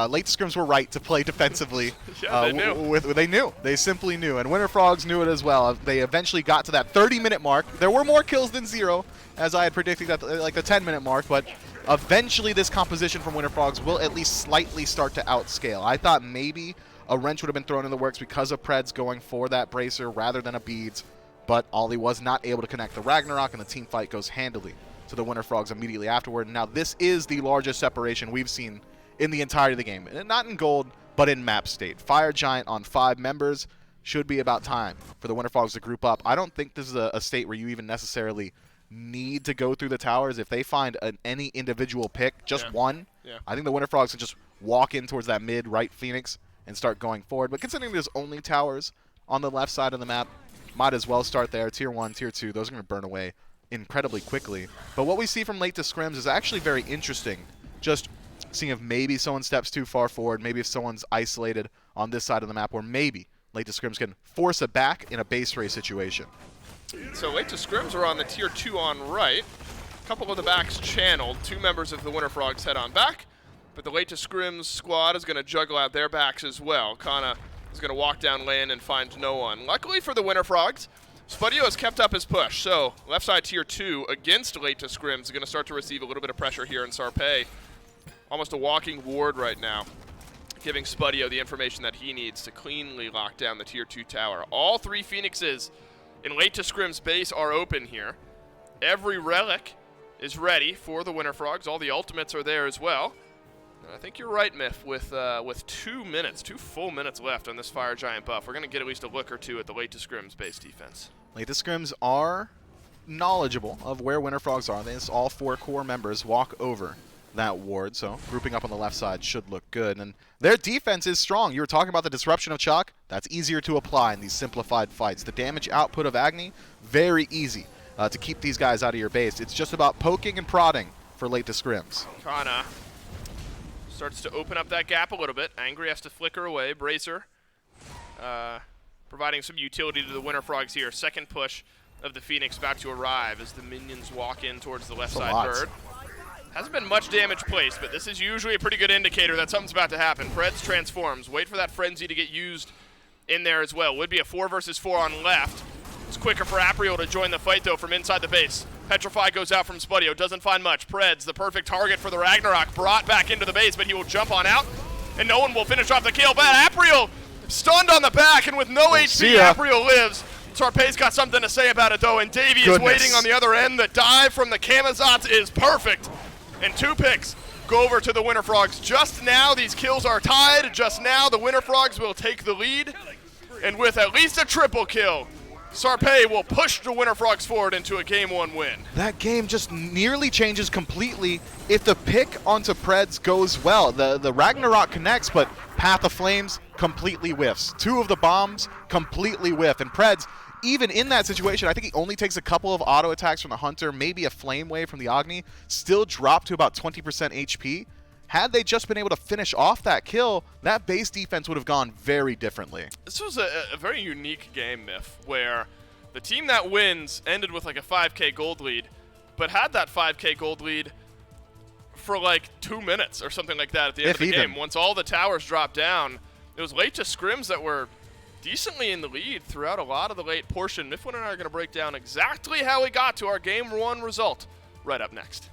Late to scrims were right to play defensively. Yeah, they knew. They knew. They simply knew. And Winter Frogs knew it as well. They eventually got to that 30-minute mark. There were more kills than 0, as I had predicted at like the 10-minute mark, but eventually this composition from Winter Frogs will at least slightly start to outscale. I thought maybe a wrench would have been thrown in the works because of Preds going for that bracer rather than a beads, but Ollie was not able to connect the Ragnarok, and the team fight goes handily to the Winter Frogs immediately afterward. Now this is the largest separation we've seen in the entirety of the game. And not in gold, but in map state. Fire Giant on 5 members. Should be about time for the Winter Frogs to group up. I don't think this is a state where you even necessarily need to go through the towers. If they find any individual pick, just one, Yeah. I think the Winter Frogs can just walk in towards that mid-right Phoenix and start going forward. But considering there's only towers on the left side of the map, might as well start there. Tier 1, Tier 2, those are going to burn away incredibly quickly. But what we see from late to scrims is actually very interesting. Just seeing if maybe someone steps too far forward, maybe if someone's isolated on this side of the map, or maybe late to scrims can force it back in a base race situation. So late to scrims are on the Tier 2 on right. A couple of the backs channeled. 2 members of the Winter Frogs head on back. But the late to scrims squad is going to juggle out their backs as well. Kana is going to walk down lane and find no one. Luckily for the Winter Frogs, Spudio has kept up his push. So left side Tier 2 against late to scrims is going to start to receive a little bit of pressure here in Sarpei. Almost a walking ward right now, giving Spudio the information that he needs to cleanly lock down the Tier 2 tower. All 3 Phoenixes in late to scrims base are open here. Every relic is ready for the Winter Frogs. All the ultimates are there as well. I think you're right, Myth, with 2 minutes, 2 full minutes left on this Fire Giant buff. We're going to get at least a look or two at the late to scrims base defense. Late to scrims are knowledgeable of where Winter Frogs are. They all 4 core members walk over that ward, so grouping up on the left side should look good. And their defense is strong. You were talking about the disruption of Chalk. That's easier to apply in these simplified fights. The damage output of Agni, very easy to keep these guys out of your base. It's just about poking and prodding for late to scrims. Kana starts to open up that gap a little bit. Angry has to flicker away. Bracer providing some utility to the Winter Frogs here. Second push of the Phoenix about to arrive as the minions walk in towards the left side bird. Hasn't been much damage placed, but this is usually a pretty good indicator that something's about to happen. Preds transforms. Wait for that Frenzy to get used in there as well. Would be a 4 versus 4 on left. It's quicker for Apriel to join the fight, though, from inside the base. Petrify goes out from Spudio, doesn't find much. Preds, the perfect target for the Ragnarok, brought back into the base, but he will jump on out, and no one will finish off the kill. But Apriel stunned on the back, and with no HP, Apriel lives. Sarpei's got something to say about it, though, and Davey is waiting on the other end. The dive from the Camazotz is perfect, and 2 picks go over to the Winter Frogs. Just now, these kills are tied. Just now, the Winter Frogs will take the lead, and with at least a triple kill, Sarpei will push the Winter Frogs forward into a Game 1 win. That game just nearly changes completely if the pick onto Preds goes well. The Ragnarok connects, but Path of Flames completely whiffs. 2 of the bombs completely whiff. And Preds, even in that situation, I think he only takes a couple of auto attacks from the Hunter, maybe a Flame Wave from the Agni, still dropped to about 20% HP. Had they just been able to finish off that kill, that base defense would have gone very differently. This was a very unique game, Myth, where the team that wins ended with like a 5k gold lead, but had that 5k gold lead for like 2 minutes or something like that at the end of the game. Once all the towers dropped down, it was late to scrims that were decently in the lead throughout a lot of the late portion. Mifflin and I are going to break down exactly how we got to our Game 1 result right up next.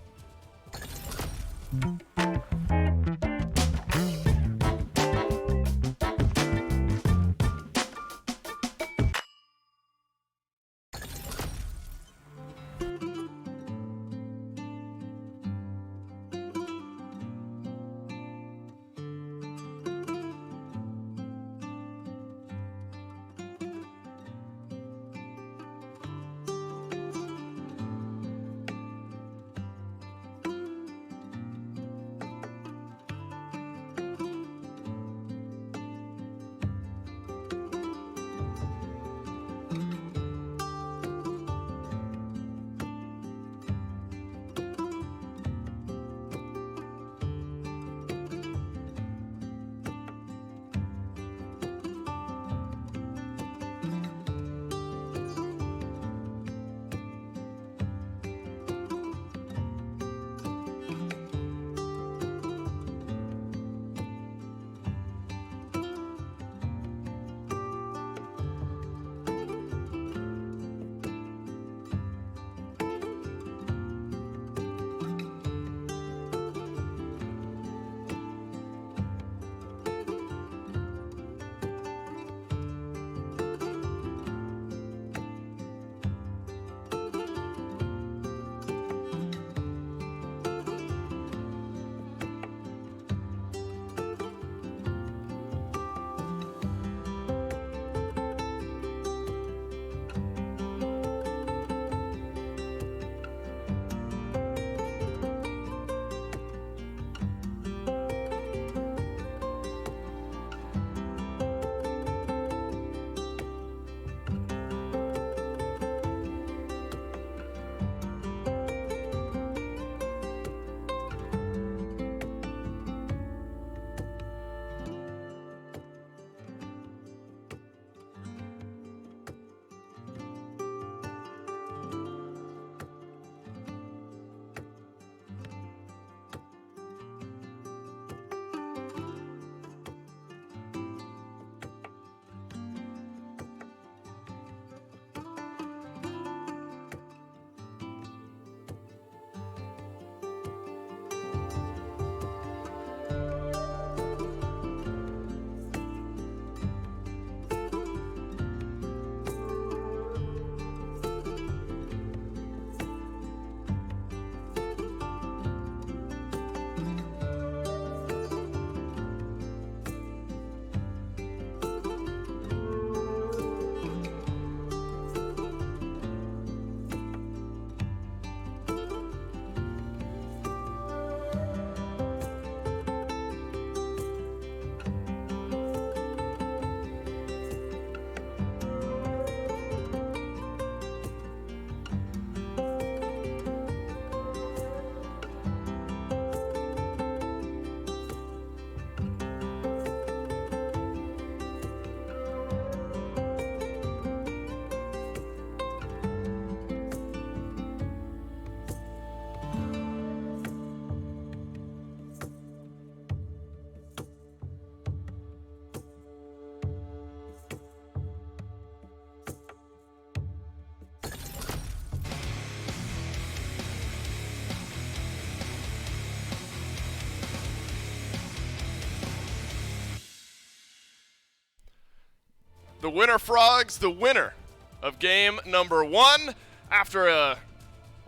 the Winter Frogs, the winner of game number 1 after a,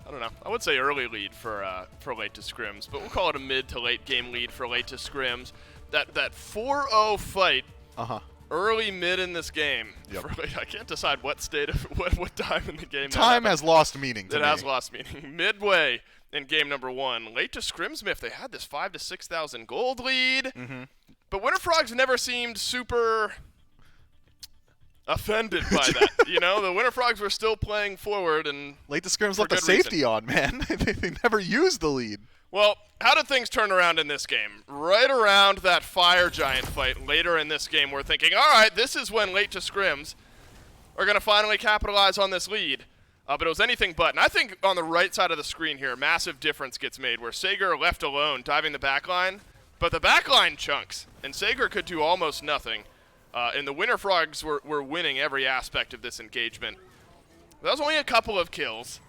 I don't know, I would say early lead for late to scrims, but we'll call it a mid to late game lead for late to scrims. That 4-0 fight early mid in this game. Yep. I can't decide what state of what time in the game. Time has lost meaning to me. It has lost meaning. Midway in game number 1, late to scrims, Miff, they had this 5,000 to 6,000 gold lead, but Winter Frogs never seemed super offended by that. You know, the Winter Frogs were still playing forward, and late to scrims left the safety on, man. They never used the lead. Well, how did things turn around in this game? Right around that Fire Giant fight later in this game, we're thinking, all right, this is when late to scrims are going to finally capitalize on this lead. But it was anything but. And I think on the right side of the screen here, a massive difference gets made where Sager left alone diving the backline, but the backline chunks, and Sager could do almost nothing. And the Winter Frogs were winning every aspect of this engagement. That was only a couple of kills.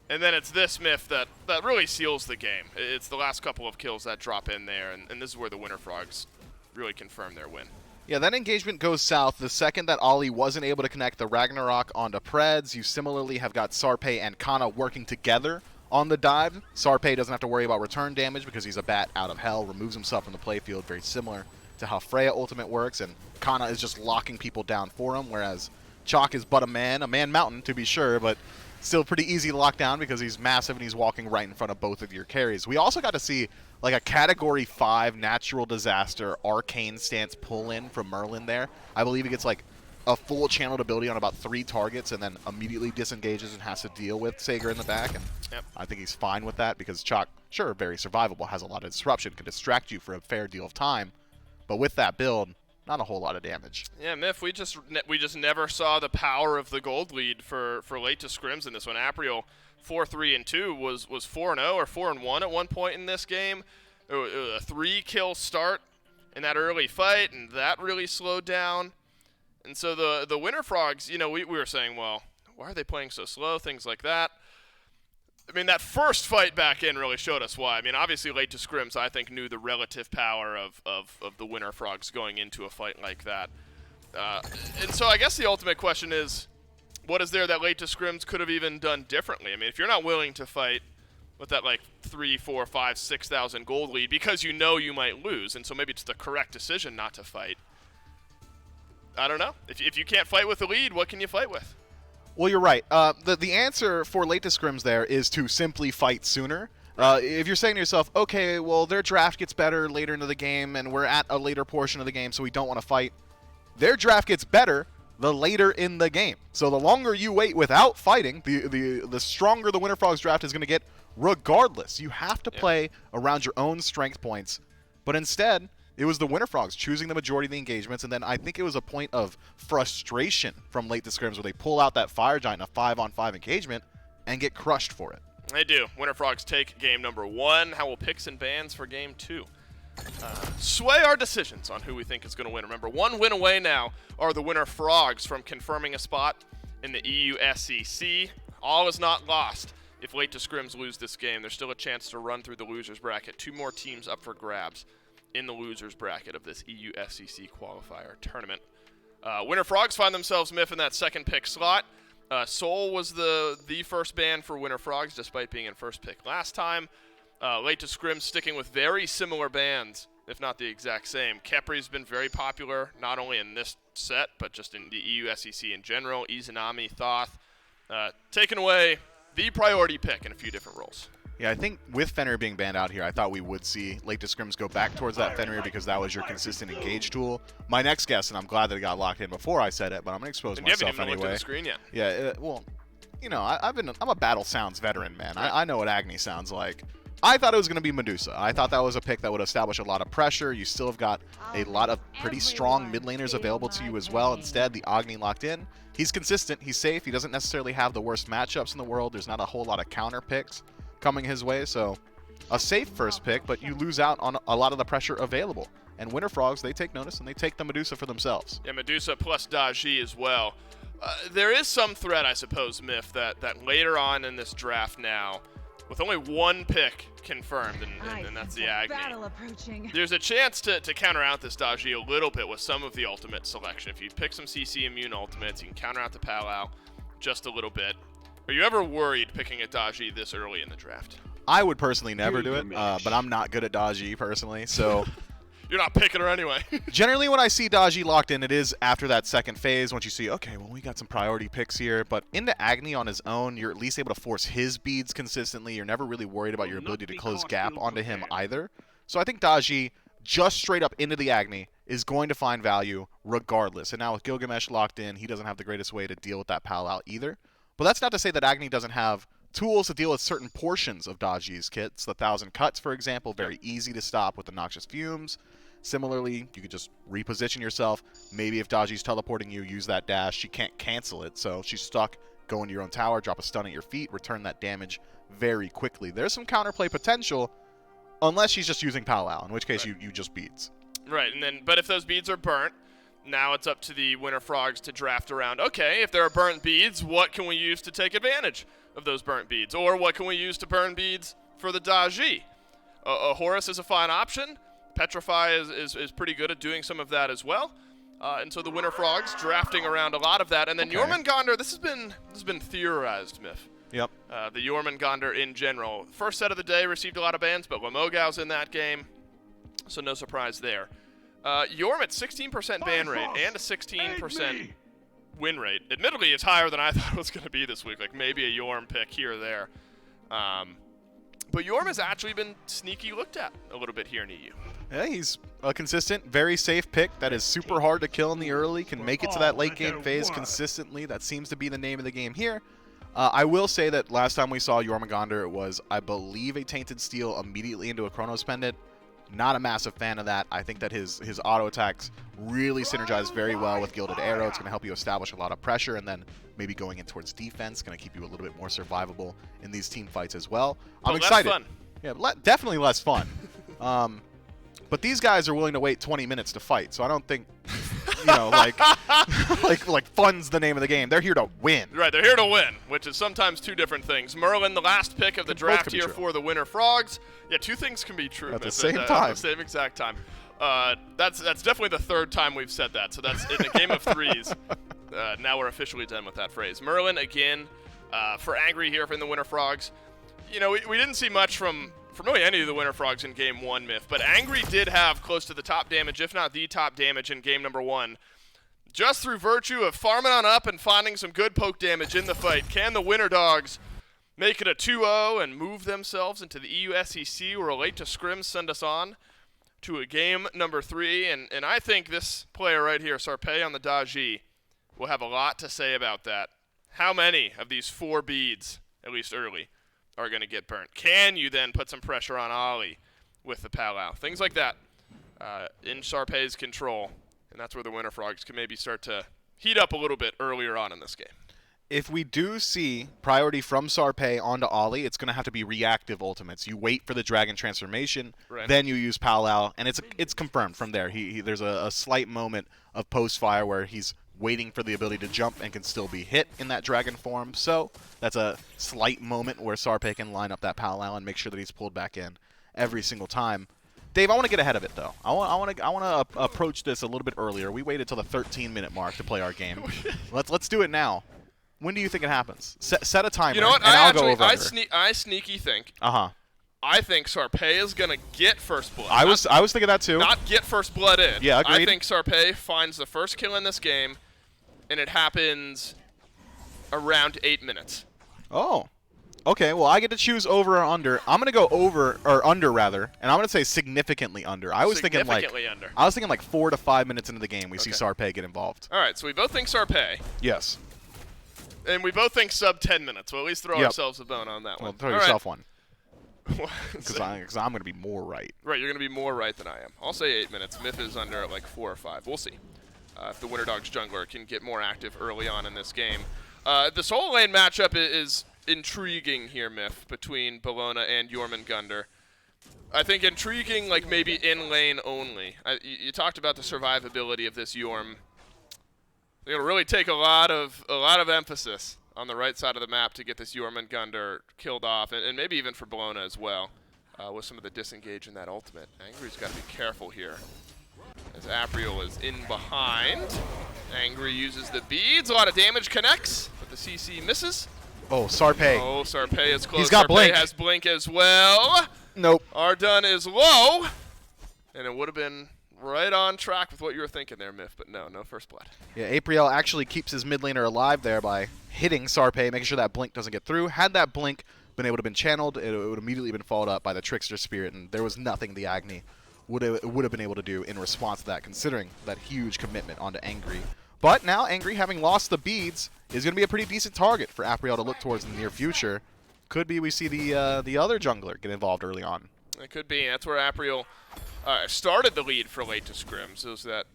And then it's this Miff that really seals the game. It's the last couple of kills that drop in there, and this is where the Winter Frogs really confirm their win. Yeah, that engagement goes south the second that Ollie wasn't able to connect the Ragnarok onto Preds. You similarly have got Sarpe and Kana working together on the dive. Sarpe doesn't have to worry about return damage because he's a bat out of hell, removes himself from the playfield, very similar to how Freya ultimate works, and Kana is just locking people down for him, whereas Chalk is but a man mountain to be sure, but still pretty easy to lock down because he's massive and he's walking right in front of both of your carries. We also got to see like a Category 5 natural disaster arcane stance pull-in from Merlin there. I believe he gets like a full channeled ability on about 3 targets and then immediately disengages and has to deal with Sager in the back. And I think he's fine with that because Chalk, sure, very survivable, has a lot of disruption, can distract you for a fair deal of time. But with that build, not a whole lot of damage. Yeah, Miff, we just never saw the power of the gold lead for late to scrims in this one. Apriel 4-3-2 was 4-0 or 4-1 at one point in this game. It was a 3-kill start in that early fight, and that really slowed down. And so the Winter Frogs, you know, we were saying, well, why are they playing so slow? Things like that. I mean, that first fight back in really showed us why. I mean, obviously, late to scrims, I think, knew the relative power of the Winter Frogs going into a fight like that. And so I guess the ultimate question is, what is there that late to scrims could have even done differently? I mean, if you're not willing to fight with that, like, 3, 4, 5, 6,000 gold lead because you know you might lose, and so maybe it's the correct decision not to fight. I don't know. If you can't fight with the lead, what can you fight with? Well, you're right. The answer for late to scrims there is to simply fight sooner. If you're saying to yourself, okay, well, their draft gets better later into the game, and we're at a later portion of the game, so we don't want to fight. Their draft gets better the later in the game. So the longer you wait without fighting, the stronger the Winter Frogs draft is going to get regardless. You have to play around your own strength points. But instead, it was the Winter Frogs choosing the majority of the engagements, and then I think it was a point of frustration from late to scrims where they pull out that Fire Giant in a 5-on-5 engagement and get crushed for it. They do. Winter Frogs take game number 1. How will picks and bans for game 2? Sway our decisions on who we think is going to win. Remember, 1 win away now are the Winter Frogs from confirming a spot in the EU SCC. All is not lost. If late to scrims lose this game, there's still a chance to run through the losers bracket. 2 more teams up for grabs in the losers bracket of this EU SCC qualifier tournament. Winter Frogs find themselves, Miff, in that second pick slot. Seoul was the first ban for Winter Frogs, despite being in first pick last time. Late to scrims sticking with very similar bans, if not the exact same. Kepri's been very popular, not only in this set, but just in the EU SCC in general. Izanami, Thoth, taking away the priority pick in a few different roles. Yeah, I think with Fenrir being banned out here, I thought we would see late to scrims go back towards that Fenrir because that was your consistent engage tool. My next guess, and I'm glad that it got locked in before I said it, but I'm going to expose myself you haven't even anyway. looked at the screen yet. Yeah, well, you know, I'm a Battle Sounds veteran, man. I know what Agni sounds like. I thought it was going to be Medusa. I thought that was a pick that would establish a lot of pressure. You still have got a lot of pretty strong mid laners available to you as well. Instead, the Agni locked in. He's consistent. He's safe. He doesn't necessarily have the worst matchups in the world. There's not a whole lot of counter picks coming his way, so a safe first pick, but you lose out on a lot of the pressure available. And Winter Frogs, they take notice, and they take the Medusa for themselves. Yeah, Medusa plus Daji as well. There is some threat, I suppose, Miff, that later on in this draft now, with only one pick confirmed, and that's the Agni. There's a chance to counter out this Daji a little bit with some of the ultimate selection. If you pick some CC immune ultimates, you can counter out the Palau just a little bit. Are you ever worried picking a Daji this early in the draft? I would personally never do it, but I'm not good at Daji personally, so... You're not picking her anyway. Generally, when I see Daji locked in, it is after that second phase, once you see, okay, well, we got some priority picks here. But into Agni on his own, you're at least able to force his beads consistently. You're never really worried about your ability to close gap onto him either. So I think Daji, just straight up into the Agni, is going to find value regardless. And now with Gilgamesh locked in, he doesn't have the greatest way to deal with that Pal out either. But that's not to say that Agni doesn't have tools to deal with certain portions of Daji's kits. The 1,000 Cuts, for example, very easy to stop with the Noxious Fumes. Similarly, you could just reposition yourself. Maybe if Daji's teleporting you, use that dash. She can't cancel it, so she's stuck. Go into your own tower, drop a stun at your feet, return that damage very quickly. There's some counterplay potential, unless she's just using Palau, in which case you just beads. Right, but if those beads are burnt, now it's up to the Winter Frogs to draft around, okay, if there are burnt beads, what can we use to take advantage of those burnt beads? Or what can we use to burn beads for the Daji? A Horus is a fine option. Petrify is pretty good at doing some of that as well. And so the Winter Frogs drafting around a lot of that. And then Jormungandr, this has been theorized, Myth. Yep. The Jormungandr in general. First set of the day received a lot of bans, but Lamogau's in that game, so no surprise there. Jorm at 16% ban rate and a 16% win rate. Admittedly, it's higher than I thought it was going to be this week, like maybe a Jorm pick here or there. But Jorm has actually been sneaky looked at a little bit here in EU. Yeah, he's a consistent, very safe pick that is super hard to kill in the early, can make it to that late game phase consistently. That seems to be the name of the game here. I will say that last time we saw Jormungandr, it was, I believe, a Tainted Steel immediately into a Chronos Pendant. Not a massive fan of that. I think that his auto attacks really synergize very well with Gilded Arrow. It's going to help you establish a lot of pressure, and then maybe going in towards defense, going to keep you a little bit more survivable in these team fights as well. I'm excited. Less fun. Yeah, definitely less fun. But these guys are willing to wait 20 minutes to fight, so I don't think, like fun's the name of the game. They're here to win. Right, they're here to win, which is sometimes two different things. Merlin, the last pick of the draft here for the Winter Frogs. Yeah, two things can be true at the same time. At the same exact time. That's definitely the third time we've said that. So that's in a game of threes. Now we're officially done with that phrase. Merlin again for Angry here from the Winter Frogs. We didn't see much from really any of the Winter Frogs in game one, Myth, but Angry did have close to the top damage, if not the top damage in game number one. Just through virtue of farming on up and finding some good poke damage in the fight, can the Winter Dogs make it a 2-0 and move themselves into the EU SEC? We're late to SCRIMS, send us on to a game number 3, and I think this player right here, Sarpei on the Daji, will have a lot to say about that. How many of these 4 beads, at least early, are going to get burnt? Can you then put some pressure on Ali with the Palau? Things like that in Sarpei's control, and that's where the Winter Frogs can maybe start to heat up a little bit earlier on in this game. If we do see priority from Sarpei onto Ollie, it's going to have to be reactive ultimates. You wait for the Dragon transformation, then you use Palau, and it's confirmed from there. There's a slight moment of post-fire where he's waiting for the ability to jump and can still be hit in that Dragon form. So that's a slight moment where Sarpei can line up that Palau and make sure that he's pulled back in every single time. Dave, I want to get ahead of it, though. I want to approach this a little bit earlier. We waited till the 13-minute mark to play our game. Let's do it now. When do you think it happens? Set a timer. You know what? And I'll go over. I sneaky think. I think Sarpei is gonna get first blood. I was thinking that too. Not get first blood in. Yeah, agreed. I think Sarpei finds the first kill in this game, and it happens around 8 minutes. Oh. Okay, well, I get to choose over or under. I'm going to go over, or under, rather, and I'm going to say significantly under. I was thinking like 4 to 5 minutes into the game we see Sarpei get involved. All right, so we both think Sarpei. Yes. And we both think sub 10 minutes. Well, at least throw ourselves a bone on that one. Well, throw yourself one. Because I'm going to be more right. Right, you're going to be more right than I am. I'll say 8 minutes. Myth is under at like 4 or 5. We'll see if the Winter Dogs jungler can get more active early on in this game. The solo lane matchup is intriguing here, Myth, between Bologna and Jormungandr. I think intriguing, like maybe in lane only. You talked about the survivability of this Jorm. They're gonna really take a lot of emphasis on the right side of the map to get this Jormungandr killed off, and maybe even for Bologna as well, with some of the disengage in that ultimate. Angry's got to be careful here, as Apriel is in behind. Angry uses the beads, a lot of damage connects, but the CC misses. Oh, Sarpe. Oh, Sarpe is close. He's got Sarpe blink. has blink as well. Nope. Ardun is low, and it would have been right on track with what you were thinking there, Miff, but no first blood. Yeah, Apriel actually keeps his mid laner alive there by hitting Sarpe, making sure that blink doesn't get through. Had that blink been able to been channeled, it would immediately been followed up by the Trickster Spirit, and there was nothing the Agni would have been able to do in response to that, considering that huge commitment onto Angry. But now Angry, having lost the beads, is going to be a pretty decent target for Apriel to look towards in the near future. Could be we see the other jungler get involved early on. It could be. That's where Apriel started the lead for late to scrims. It was that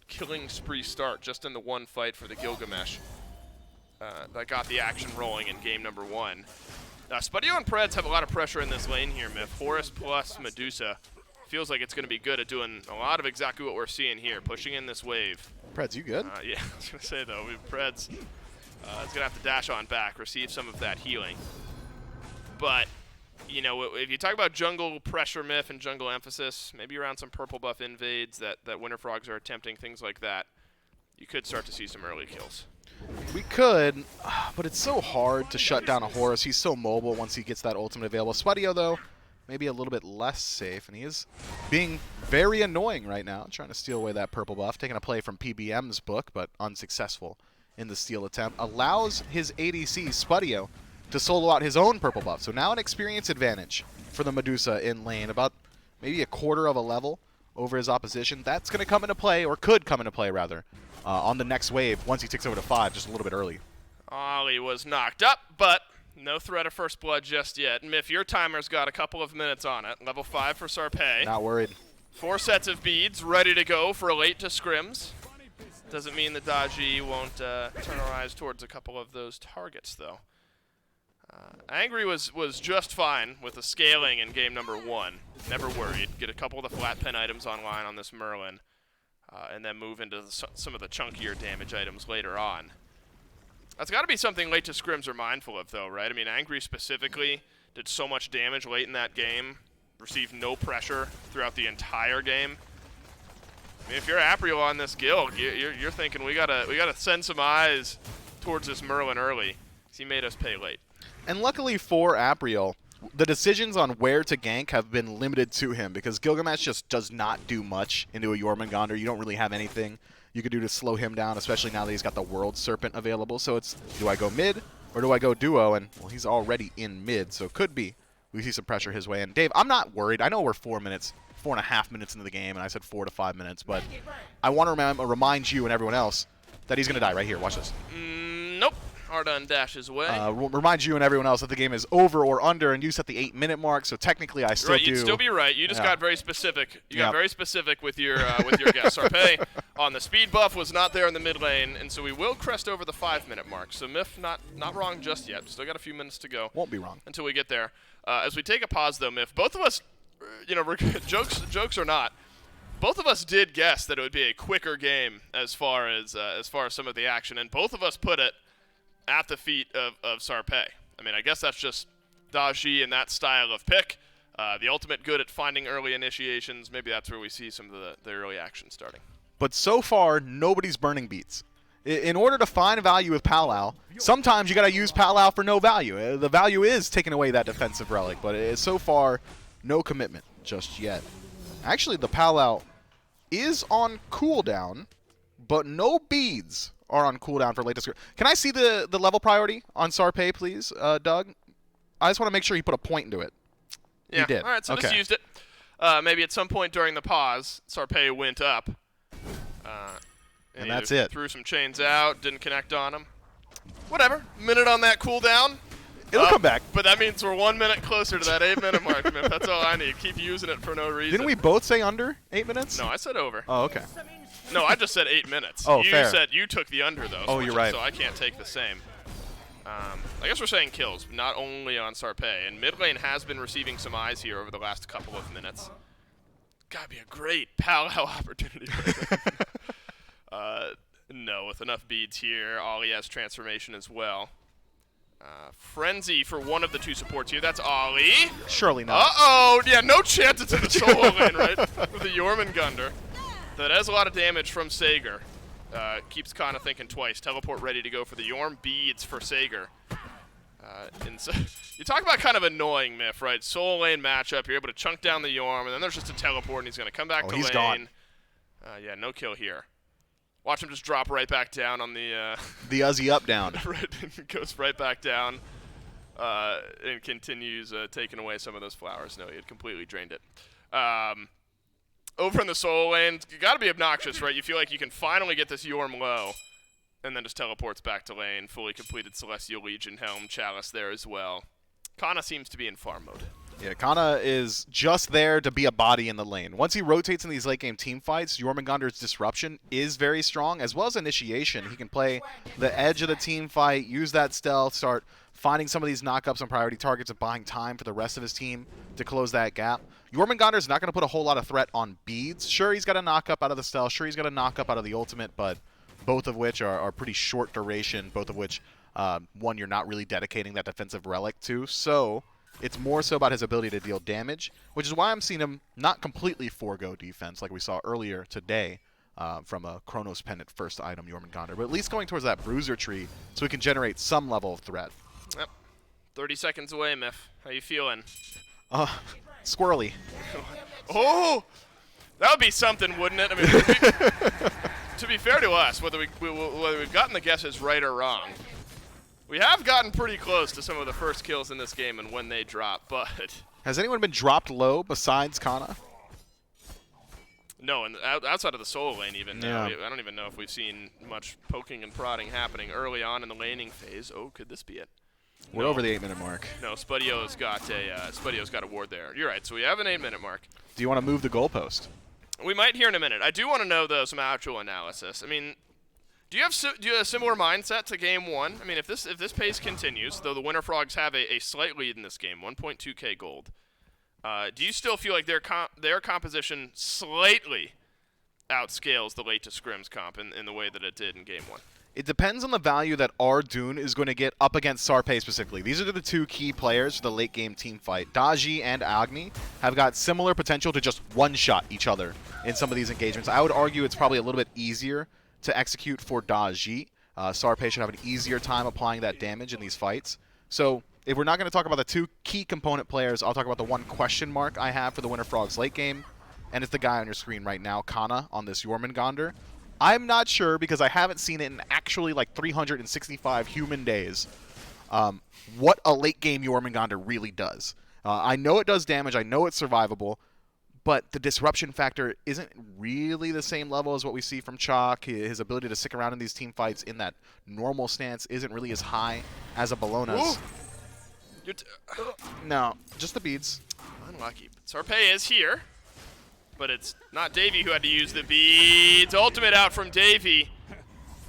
killing spree start just in the one fight for the Gilgamesh that got the action rolling in game number 1. Spudio and Preds have a lot of pressure in this lane here, Miff. Forest plus Medusa feels like it's going to be good at doing a lot of exactly what we're seeing here, pushing in this wave. Preds, you good? Yeah, I was going to say, though, Preds is going to have to dash on back, receive some of that healing. But, you know, if you talk about jungle pressure, Miff, and jungle emphasis, maybe around some purple buff invades that Winter Frogs are attempting, things like that, you could start to see some early kills. We could, but it's so hard to shut down a Horus. He's so mobile once he gets that ultimate available. Spudio, though, maybe a little bit less safe, and he is being very annoying right now, trying to steal away that purple buff, taking a play from PBM's book, but unsuccessful in the steal attempt. Allows his ADC, Spudio, to solo out his own purple buff. So now an experience advantage for the Medusa in lane, about maybe a quarter of a level over his opposition. That's going to come into play, or could come into play, rather, on the next wave once he ticks over to 5, just a little bit early. Ollie was knocked up, but no threat of first blood just yet. Miff, your timer's got a couple of minutes on it. Level 5 for Sarpe. Not worried. 4 sets of beads ready to go for a late to scrims. Doesn't mean the Daji won't turn her eyes towards a couple of those targets, though. Angry was just fine with the scaling in game number 1. Never worried. Get a couple of the flat pen items online on this Merlin, and then move into some of the chunkier damage items later on. That's got to be something late to scrims are mindful of, though, right? I mean, Angry specifically did so much damage late in that game, received no pressure throughout the entire game. I mean, if you're Apriel on this guild, you're thinking we gotta send some eyes towards this Merlin early, because he made us pay late. And luckily for Apriel, the decisions on where to gank have been limited to him, because Gilgamesh just does not do much into a Jormungandr. You don't really have anything you could do to slow him down, especially now that he's got the World Serpent available. So it's, do I go mid or do I go duo? And, well, he's already in mid, so it could be we see some pressure his way. And Dave, I'm not worried. I know we're 4.5 minutes into the game, and I said 4 to 5 minutes, but I want to remind you and everyone else that he's going to die right here. Watch this. Nope. Ardun dashes away. Remind you and everyone else that the game is over or under, and you set the 8-minute mark, so technically I still right, do. You'd still be right. You just got very specific. You got Yep. very specific with your guess. Sarpe on the speed buff was not there in the mid lane, and so we will crest over the 5-minute mark. So Miff not wrong just yet. Still got a few minutes to go. Won't be wrong until we get there. As we take a pause, though, Miff, both of us, you know, jokes or not, both of us did guess that it would be a quicker game as far as some of the action, and both of us put it at the feet of Sarpe. I mean, I guess that's just Daji and that style of pick. The ultimate good at finding early initiations. Maybe that's where we see some of the early action starting. But so far, nobody's burning beats. In order to find value with Palau, sometimes you got to use Palau for no value. The value is taking away that defensive relic, but so far, no commitment just yet. Actually, the Palau is on cooldown, but no beads are on cooldown for latest. Can I see the level priority on Sarpe, please, Doug? I just want to make sure he put a point into it. Yeah. He did. All right, so okay. Just used it. Maybe at some point during the pause, Sarpe went up. And that's it. Threw some chains out, didn't connect on him. Whatever. Minute on that cooldown. It'll come back. But that means we're 1 minute closer to that 8-minute mark, man. That's all I need. Keep using it for no reason. Didn't we both say under 8 minutes? No, I said over. Oh, okay. No, I just said 8 minutes. Oh, you fair. said you took the under, though. Oh, you're right. So I can't take the same. I guess we're saying kills, not only on Sarpe. And mid lane has been receiving some eyes here over the last couple of minutes. Gotta be a great Palau opportunity. No, with enough beads here. Ollie has transformation as well. Frenzy for one of the two supports here. That's Ollie. Surely not. Uh-oh. Yeah, no chance it's in the solo lane, right? With the Jormungandr. That has a lot of damage from Sager. Keeps Kana thinking twice. Teleport ready to go for the Yorm. Beads for Sager. And so, you talk about kind of annoying, Myth, right? Solo lane matchup. You're able to chunk down the Yorm, and then there's just a teleport, and he's going to come back to he's lane. Gone. Yeah, no kill here. Watch him just drop right back down on the... the Uzi up down. Goes right back down and continues taking away some of those flowers. No, he had completely drained it. Over in the solo lane, you got to be obnoxious, right? You feel like you can finally get this Yorm low, and then just teleports back to lane. Fully completed Celestial Legion Helm Chalice there as well. Kana seems to be in farm mode. Yeah, Kana is just there to be a body in the lane. Once he rotates in these late-game team fights, Jormungandr's Disruption is very strong, as well as Initiation. He can play the edge of the team fight, use that stealth, start finding some of these knockups on priority targets and buying time for the rest of his team to close that gap. Jormungandr's not going to put a whole lot of threat on beads. Sure, he's got a knockup out of the stealth. Sure, he's got a knockup out of the ultimate, but both of which are pretty short duration, both of which, one, you're not really dedicating that defensive relic to. So it's more so about his ability to deal damage, which is why I'm seeing him not completely forego defense like we saw earlier today from a Chronos Pendant first item, Jormungandr, but at least going towards that Bruiser tree so he can generate some level of threat. Yep. 30 seconds away, Myth. How you feeling? Squirrely. Oh! That would be something, wouldn't it? I mean, to be fair to us, whether we've gotten the guesses right or wrong, we have gotten pretty close to some of the first kills in this game and when they drop, but... Has anyone been dropped low besides Kana? No, and outside of the solo lane even. Yeah. I don't even know if we've seen much poking and prodding happening early on in the laning phase. Oh, could this be it? We're over the 8-minute mark. No, Spudio's got a ward there. You're right, so we have an 8-minute mark. Do you want to move the goalpost? We might here in a minute. I do want to know, though, some actual analysis. I mean, do you have a similar mindset to Game 1? I mean, if this pace continues, though the Winter Frogs have a slight lead in this game, 1.2k gold, do you still feel like their composition slightly outscales the late to Scrims comp in the way that it did in Game 1? It depends on the value that Ardoon is going to get up against Sarpe specifically. These are the two key players for the late-game team fight. Daji and Agni have got similar potential to just one-shot each other in some of these engagements. I would argue it's probably a little bit easier to execute for Daji. Sarpe should have an easier time applying that damage in these fights. So if we're not going to talk about the two key component players, I'll talk about the one question mark I have for the Winter Frogs late game, and it's the guy on your screen right now, Kana, on this Jormungandr. I'm not sure, because I haven't seen it in actually like 365 human days, what a late-game Jormungandr really does. I know it does damage, I know it's survivable, but the disruption factor isn't really the same level as what we see from Chalk. His ability to stick around in these team fights in that normal stance isn't really as high as a Bologna's. No, just the beads. Unlucky. Sarpe is here. But it's not Davey who had to use the beads. Ultimate out from Davey.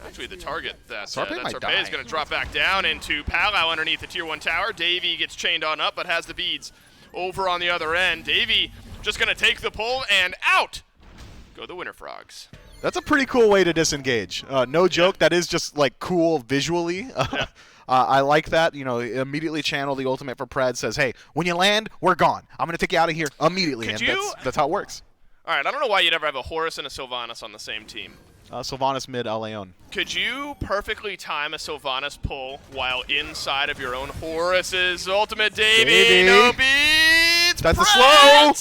Actually, the target that Sarpe is going to drop back down into Palau underneath the Tier 1 tower. Davey gets chained on up, but has the beads over on the other end. Davey just going to take the pull, and out go the Winter Frogs. That's a pretty cool way to disengage. No joke, that is just like cool visually. Yeah. I like that. You know, immediately channel the ultimate for Pred, says, hey, when you land, we're gone. I'm going to take you out of here immediately. That's how it works. All right, I don't know why you'd ever have a Horus and a Sylvanas on the same team. Sylvanas mid Leon. Could you perfectly time a Sylvanas pull while inside of your own Horus's ultimate? Davey, no beads. That's a slow.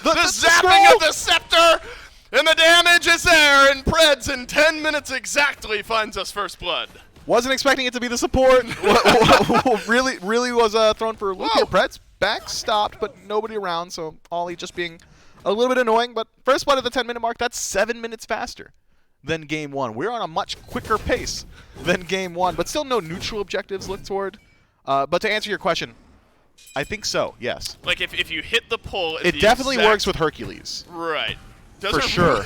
The zapping of the scepter, and the damage is there. And Preds in 10 minutes exactly finds us first blood. Wasn't expecting it to be the support. really was thrown for a loop here. Preds back stopped, but nobody around. So Ollie just being a little bit annoying, but first blood at the 10-minute mark, that's 7 minutes faster than Game 1. We're on a much quicker pace than Game 1, but still no neutral objectives look toward. But to answer your question, I think so, yes. Like if you hit the pull... It definitely works with Hercules. Right. For sure.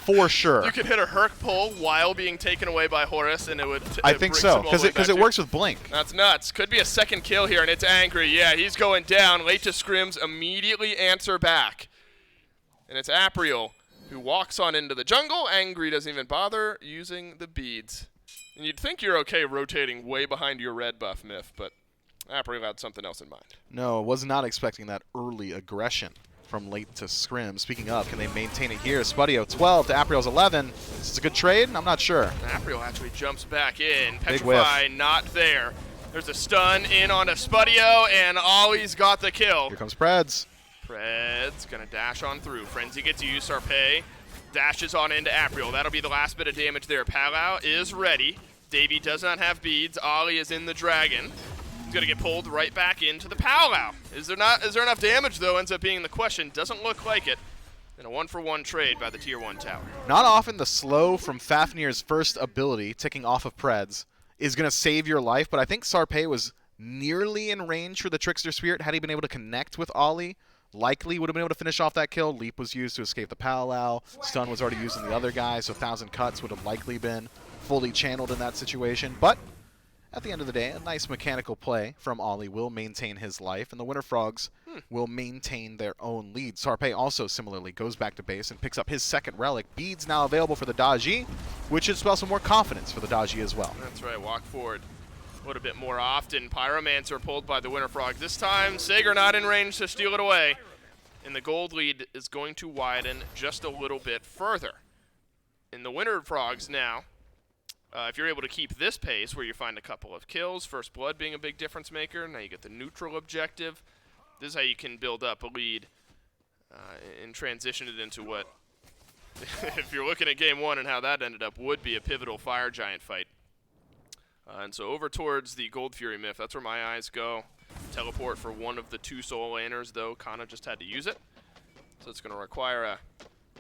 For sure. You could hit a Herc pull while being taken away by Horus, and it would... I think so, because it works with Blink. That's nuts. Could be a second kill here, and it's Angry. Yeah, he's going down. Late to Scrims immediately answer back. And it's Apriel who walks on into the jungle. Angry doesn't even bother using the beads. And you'd think you're okay rotating way behind your red buff, Myth, but Aprio had something else in mind. No, was not expecting that early aggression from late to scrim. Speaking of, can they maintain it here? Spudio 12 to Aprio's 11. Is this a good trade? I'm not sure. Aprio actually jumps back in. Big Petrify not there. There's a stun in on a Spudio, and Ollie's got the kill. Here comes Preds. Pred's gonna dash on through. Frenzy gets used. Sarpei dashes on into Aprio. That'll be the last bit of damage there. Palau is ready. Davey does not have beads. Ollie is in the dragon. He's gonna get pulled right back into the Palau. Is there enough damage though? Ends up being the question. Doesn't look like it. And a 1-for-1 trade by the Tier 1 tower. Not often the slow from Fafnir's first ability, ticking off of Preds, is going to save your life, but I think Sarpei was nearly in range for the Trickster Spirit. Had he been able to connect with Ollie, likely would have been able to finish off that kill. Leap was used to escape the Palau. Stun was already used on the other guy, so 1,000 cuts would have likely been fully channeled in that situation. But at the end of the day, a nice mechanical play from Ollie will maintain his life, and the Winter Frogs will maintain their own lead. Sarpei also similarly goes back to base and picks up his second relic. Beads now available for the Daji, which should spell some more confidence for the Daji as well. That's right, walk forward a little bit more often. Pyromancer pulled by the Winter Frogs. This time, Sager not in range to steal it away. And the gold lead is going to widen just a little bit further. And the Winter Frogs now, if you're able to keep this pace where you find a couple of kills, First Blood being a big difference maker, now you get the neutral objective. This is how you can build up a lead and transition it into what, if you're looking at Game 1 and how that ended up, would be a pivotal Fire Giant fight. And so over towards the Gold Fury Myth, that's where my eyes go. Teleport for one of the two Soul Laners, though. Kana just had to use it. So it's going to require a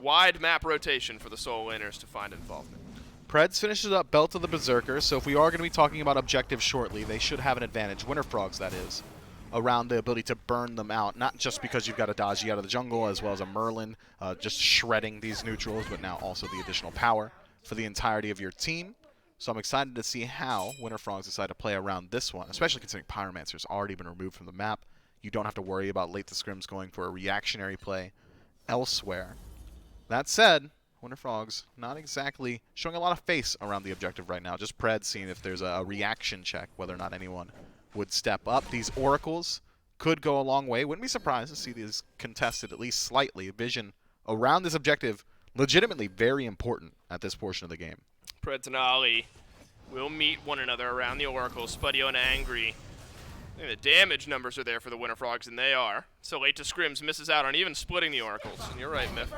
wide map rotation for the Soul Laners to find involvement. Preds finishes up Belt of the Berserker, so if we are going to be talking about objectives shortly, they should have an advantage, Winter Frogs that is, around the ability to burn them out, not just because you've got a Daji out of the jungle as well as a Merlin just shredding these neutrals, but now also the additional power for the entirety of your team. So I'm excited to see how Winter Frogs decide to play around this one, especially considering Pyromancer's already been removed from the map. You don't have to worry about late to scrims going for a reactionary play elsewhere. That said, Winter Frogs not exactly showing a lot of face around the objective right now. Just Pred seeing if there's a reaction check, whether or not anyone would step up. These oracles could go a long way. Wouldn't be surprised to see these contested at least slightly. Vision around this objective legitimately very important at this portion of the game. Preds and Ollie will meet one another around the oracles. Spudio and Angry. I think the damage numbers are there for the Winter Frogs, and they are. So late to scrims misses out on even splitting the oracles. And you're right, Myth.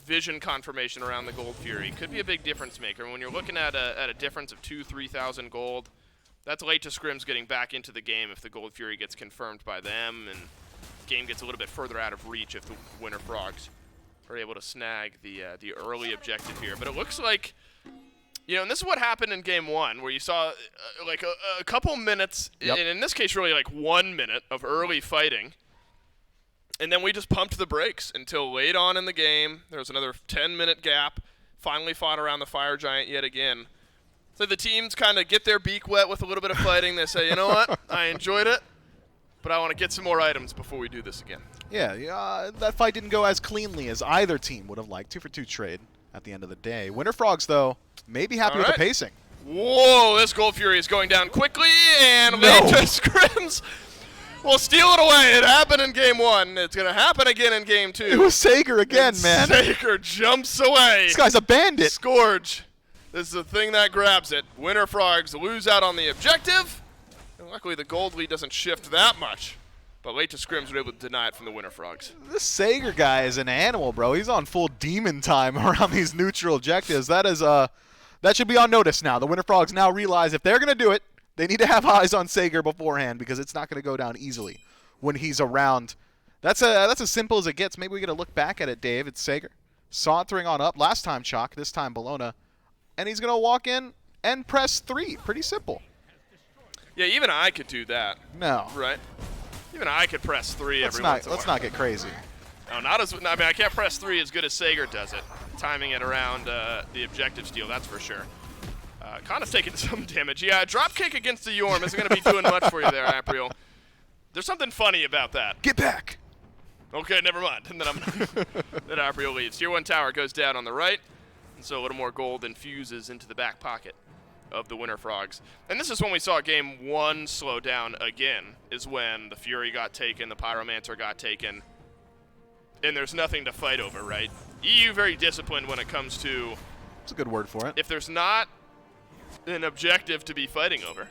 Vision confirmation around the Gold Fury could be a big difference maker. When you're looking at a difference of 2,000-3,000 gold, that's late to scrims getting back into the game if the Gold Fury gets confirmed by them, and the game gets a little bit further out of reach if the Winter Frogs are able to snag the early objective here. But it looks like, you know, and this is what happened in Game 1, where you saw like a couple minutes, and in this case really like 1 minute of early fighting, and then we just pumped the brakes until late on in the game. There was another 10-minute gap, finally fought around the Fire Giant yet again. So the teams kind of get their beak wet with a little bit of fighting. They say, you know what, I enjoyed it, but I want to get some more items before we do this again. Yeah, that fight didn't go as cleanly as either team would have liked. 2-for-2 trade at the end of the day. Winter Frogs, though, may be happy with the pacing. Whoa, this Gold Fury is going down quickly, and late to scrims will steal it away. It happened in Game 1. It's going to happen again in Game 2. It was Sager again, man. Sager jumps away. This guy's a bandit. Scourge. This is the thing that grabs it. Winter Frogs lose out on the objective. And luckily, the gold lead doesn't shift that much. But late to scrims were able to deny it from the Winter Frogs. This Sager guy is an animal, bro. He's on full demon time around these neutral objectives. That is that should be on notice now. The Winter Frogs now realize if they're going to do it, they need to have eyes on Sager beforehand because it's not going to go down easily when he's around. That's as simple as it gets. Maybe we get to look back at it, Dave. It's Sager sauntering on up. Last time Chalk, this time Bologna. And he's going to walk in and press 3. Pretty simple. Yeah, even I could do that. No. Right? Even I could press 3 every once in a while. Let's not get crazy. No, not as. I mean, I can't press 3 as good as Sager does it. Timing it around the objective steal, that's for sure. Kana's taking some damage. Yeah, a dropkick against the Yorm isn't going to be doing much for you there, April. There's something funny about that. Get back. Okay, never mind. And then then April leaves. Tier 1 tower goes down on the right. And so a little more gold infuses into the back pocket of the Winter Frogs. And this is when we saw game 1 slow down again, is when the Fury got taken, the Pyromancer got taken, and there's nothing to fight over, right? EU very disciplined when it comes to... That's a good word for it. If there's not an objective to be fighting over,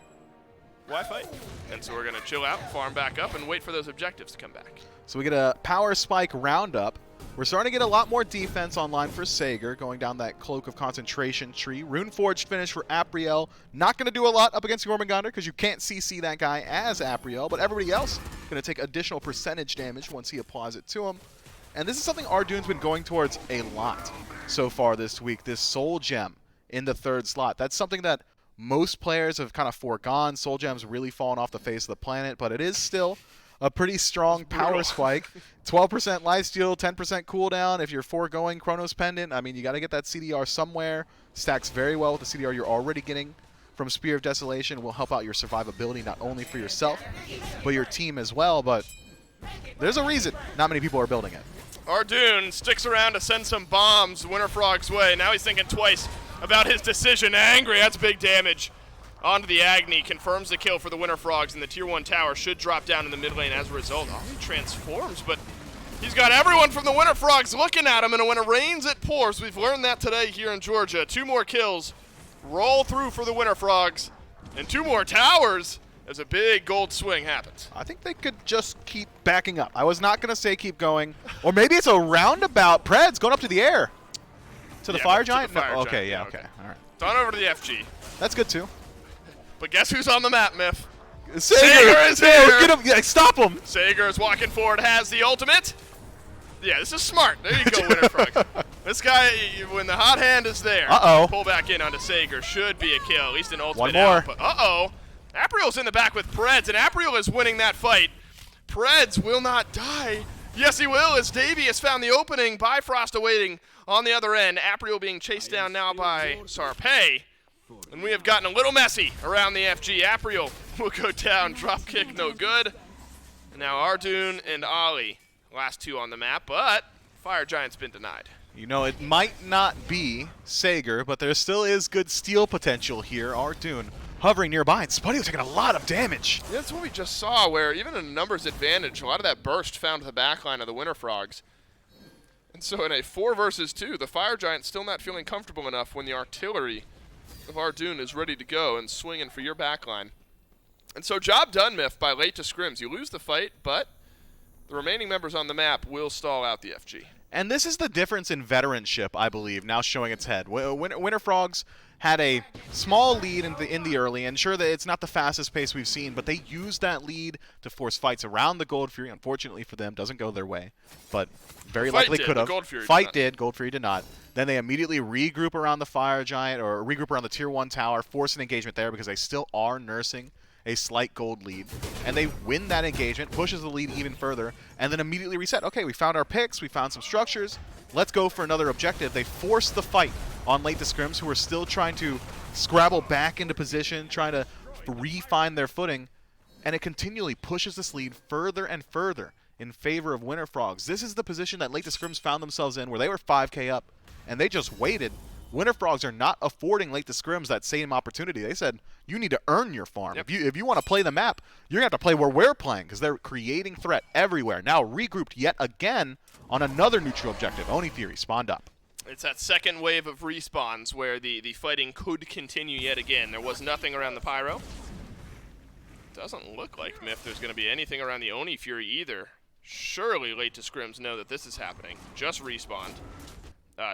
why fight? And so we're going to chill out, farm back up, and wait for those objectives to come back. So we get a Power Spike roundup. We're starting to get a lot more defense online for Sager, going down that Cloak of Concentration tree. Runeforged finish for Apriel. Not going to do a lot up against Jormungandr because you can't CC that guy as Apriel, but everybody else going to take additional percentage damage once he applies it to him. And this is something Ardune's been going towards a lot so far this week, this Soul Gem in the 3rd slot. That's something that most players have kind of foregone. Soul Gem's really fallen off the face of the planet, but it is still a pretty strong power spike. 12% lifesteal, 10% cooldown. If you're foregoing Chronos Pendant, I mean, you got to get that CDR somewhere. Stacks very well with the CDR you're already getting from Spear of Desolation. Will help out your survivability not only for yourself, but your team as well. But there's a reason not many people are building it. Ardune sticks around to send some bombs Winter Frog's way. Now he's thinking twice about his decision. Angry, that's big damage. Onto the Agni, confirms the kill for the Winter Frogs, and the Tier 1 tower should drop down in the mid lane as a result. Oh, he transforms, but he's got everyone from the Winter Frogs looking at him, and when it rains, it pours. We've learned that today here in Georgia. 2 more kills roll through for the Winter Frogs, and 2 more towers as a big gold swing happens. I think they could just keep backing up. I was not going to say keep going. Or maybe it's a roundabout. Preds going up to the air. To the Fire Giant? The Fire no. Giant. Okay, yeah, okay. All right. It's on over to the FG. That's good, too. But guess who's on the map, Myth? Sager is here! Get him. Yeah, stop him! Sager is walking forward, has the ultimate. Yeah, this is smart. There you go, Winter Frogs. This guy, when the hot hand is there, pull back in onto Sager. Should be a kill, at least an ultimate. One more. Output. Uh-oh. Apriel's in the back with Preds, and Apriel is winning that fight. Preds will not die. Yes, he will, as Davey has found the opening. Bifrost awaiting on the other end. Apriel being chased down now by Sarpei. And we have gotten a little messy around the FG. Apriel will go down. Dropkick no good. And now Ardune and Ollie, last 2 on the map, but Fire Giant's been denied. You know, it might not be Sager, but there still is good steal potential here. Ardune hovering nearby, and Spuddy was taking a lot of damage. Yeah, that's what we just saw, where even in a numbers advantage, a lot of that burst found the backline of the Winter Frogs. And so in a 4 versus 2, the Fire Giant's still not feeling comfortable enough when the artillery of Ardune is ready to go and swinging for your backline. And so job done, Myth, by late to scrims. You lose the fight, but the remaining members on the map will stall out the FG. And this is the difference in veteranship, I believe, now showing its head. Winter Frogs had a small lead in the early, and sure that it's not the fastest pace we've seen, but they used that lead to force fights around the Gold Fury. Unfortunately for them, doesn't go their way, but very likely could have. Fight did, Gold Fury did not. Then they immediately regroup around the Fire Giant, or regroup around the Tier 1 tower, force an engagement there because they still are nursing a slight gold lead. And they win that engagement, pushes the lead even further, and then immediately reset. Okay, we found our picks, we found some structures, let's go for another objective. They force the fight on late to scrims, who are still trying to scrabble back into position, trying to re-find their footing, and it continually pushes this lead further and further in favor of Winter Frogs. This is the position that late to scrims found themselves in, where they were 5k up, and they just waited. Winter Frogs are not affording late to scrims that same opportunity. They said, you need to earn your farm. Yep. If you want to play the map, you're going to have to play where we're playing, because they're creating threat everywhere. Now regrouped yet again on another neutral objective. Oni Fury spawned up. It's that second wave of respawns where the fighting could continue yet again. There was nothing around the Pyro. Doesn't look like, Myth, there's going to be anything around the Oni Fury either. Surely late to scrims know that this is happening. Just respawned.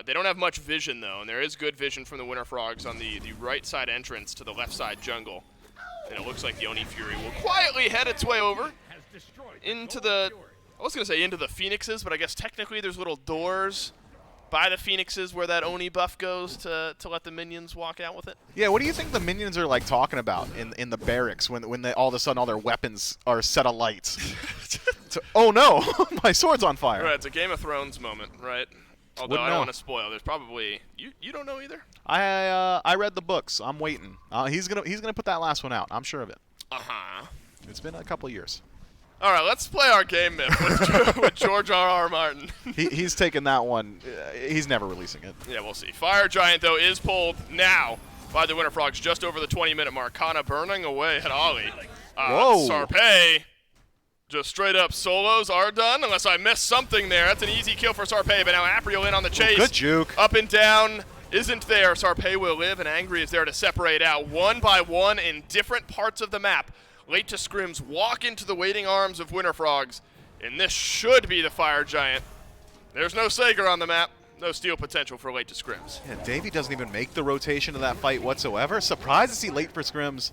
They don't have much vision, though, and there is good vision from the Winter Frogs on the right side entrance to the left side jungle. And it looks like the Oni Fury will quietly head its way over into the, I was going to say into the Phoenixes, but I guess technically there's little doors by the Phoenixes where that Oni buff goes to let the minions walk out with it. Yeah, what do you think the minions are like talking about in the barracks when they, all of a sudden all their weapons are set alight? Oh no, my sword's on fire. Right, it's a Game of Thrones moment, right? Although I don't want to spoil. There's probably you don't know either. I read the books. I'm waiting. He's gonna put that last one out. I'm sure of it. Uh-huh. It's been a couple years. All right, let's play our game, Myth, with George R.R. Martin. He's taking that one. He's never releasing it. Yeah, we'll see. Fire Giant, though, is pulled now by the Winter Frogs just over the 20-minute mark. Kana burning away at Ollie. Whoa. Sarpei just straight up solos are done, unless I missed something there. That's an easy kill for Sarpei, but now Apriel in on the chase. Good juke. Up and down isn't there. Sarpei will live, and Angry is there to separate out one by one in different parts of the map. Late to Scrims walk into the waiting arms of Winter Frogs, and this should be the Fire Giant. There's no Sager on the map. No steal potential for Late to Scrims. Yeah, Davey doesn't even make the rotation of that fight whatsoever. Surprised to see Late for Scrims,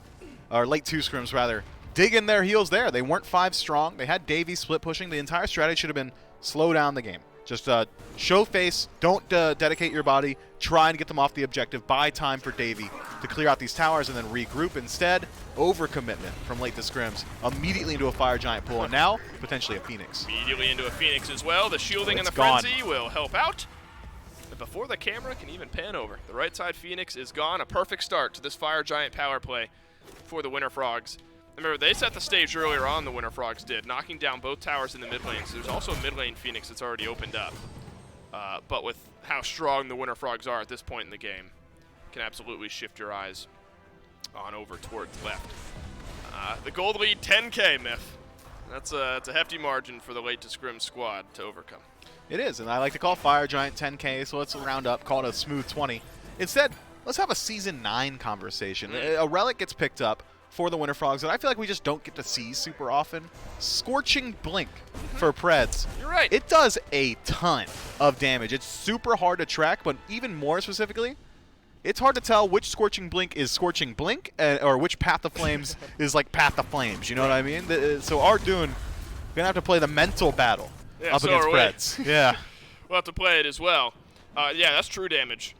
or Late to Scrims rather, digging their heels there. They weren't 5 strong. They had Davey split pushing. The entire strategy should have been slow down the game. Just show face, don't dedicate your body, try and get them off the objective, buy time for Davey to clear out these towers and then regroup. Instead, overcommitment from Late to Scrims, immediately into a Fire Giant pull, and now potentially a Phoenix. Immediately into a Phoenix as well. The shielding and the gone. frenzy will help out. And before the camera can even pan over, the right side Phoenix is gone. A perfect start to this Fire Giant power play for the Winter Frogs. Remember, they set the stage earlier on, the Winter Frogs did, knocking down both towers in the mid lane. So there's also a mid lane Phoenix that's already opened up. But with how strong the Winter Frogs are at this point in the game, can absolutely shift your eyes on over towards left. The gold lead, 10K, Myth. That's a hefty margin for the Late to Scrim squad to overcome. It is, and I like to call Fire Giant 10K, so let's round up, call it a smooth 20. Instead, let's have a Season 9 conversation. A relic gets picked up for the Winter Frogs that I feel like we just don't get to see super often. Scorching Blink for Preds. You're right. It does a ton of damage. It's super hard to track, but even more specifically, it's hard to tell which Scorching Blink is Scorching Blink or which Path of Flames is like Path of Flames. You know what I mean? So Ardoon going to have to play the mental battle up against Preds. Yeah. We'll have to play it as well. Yeah, that's true damage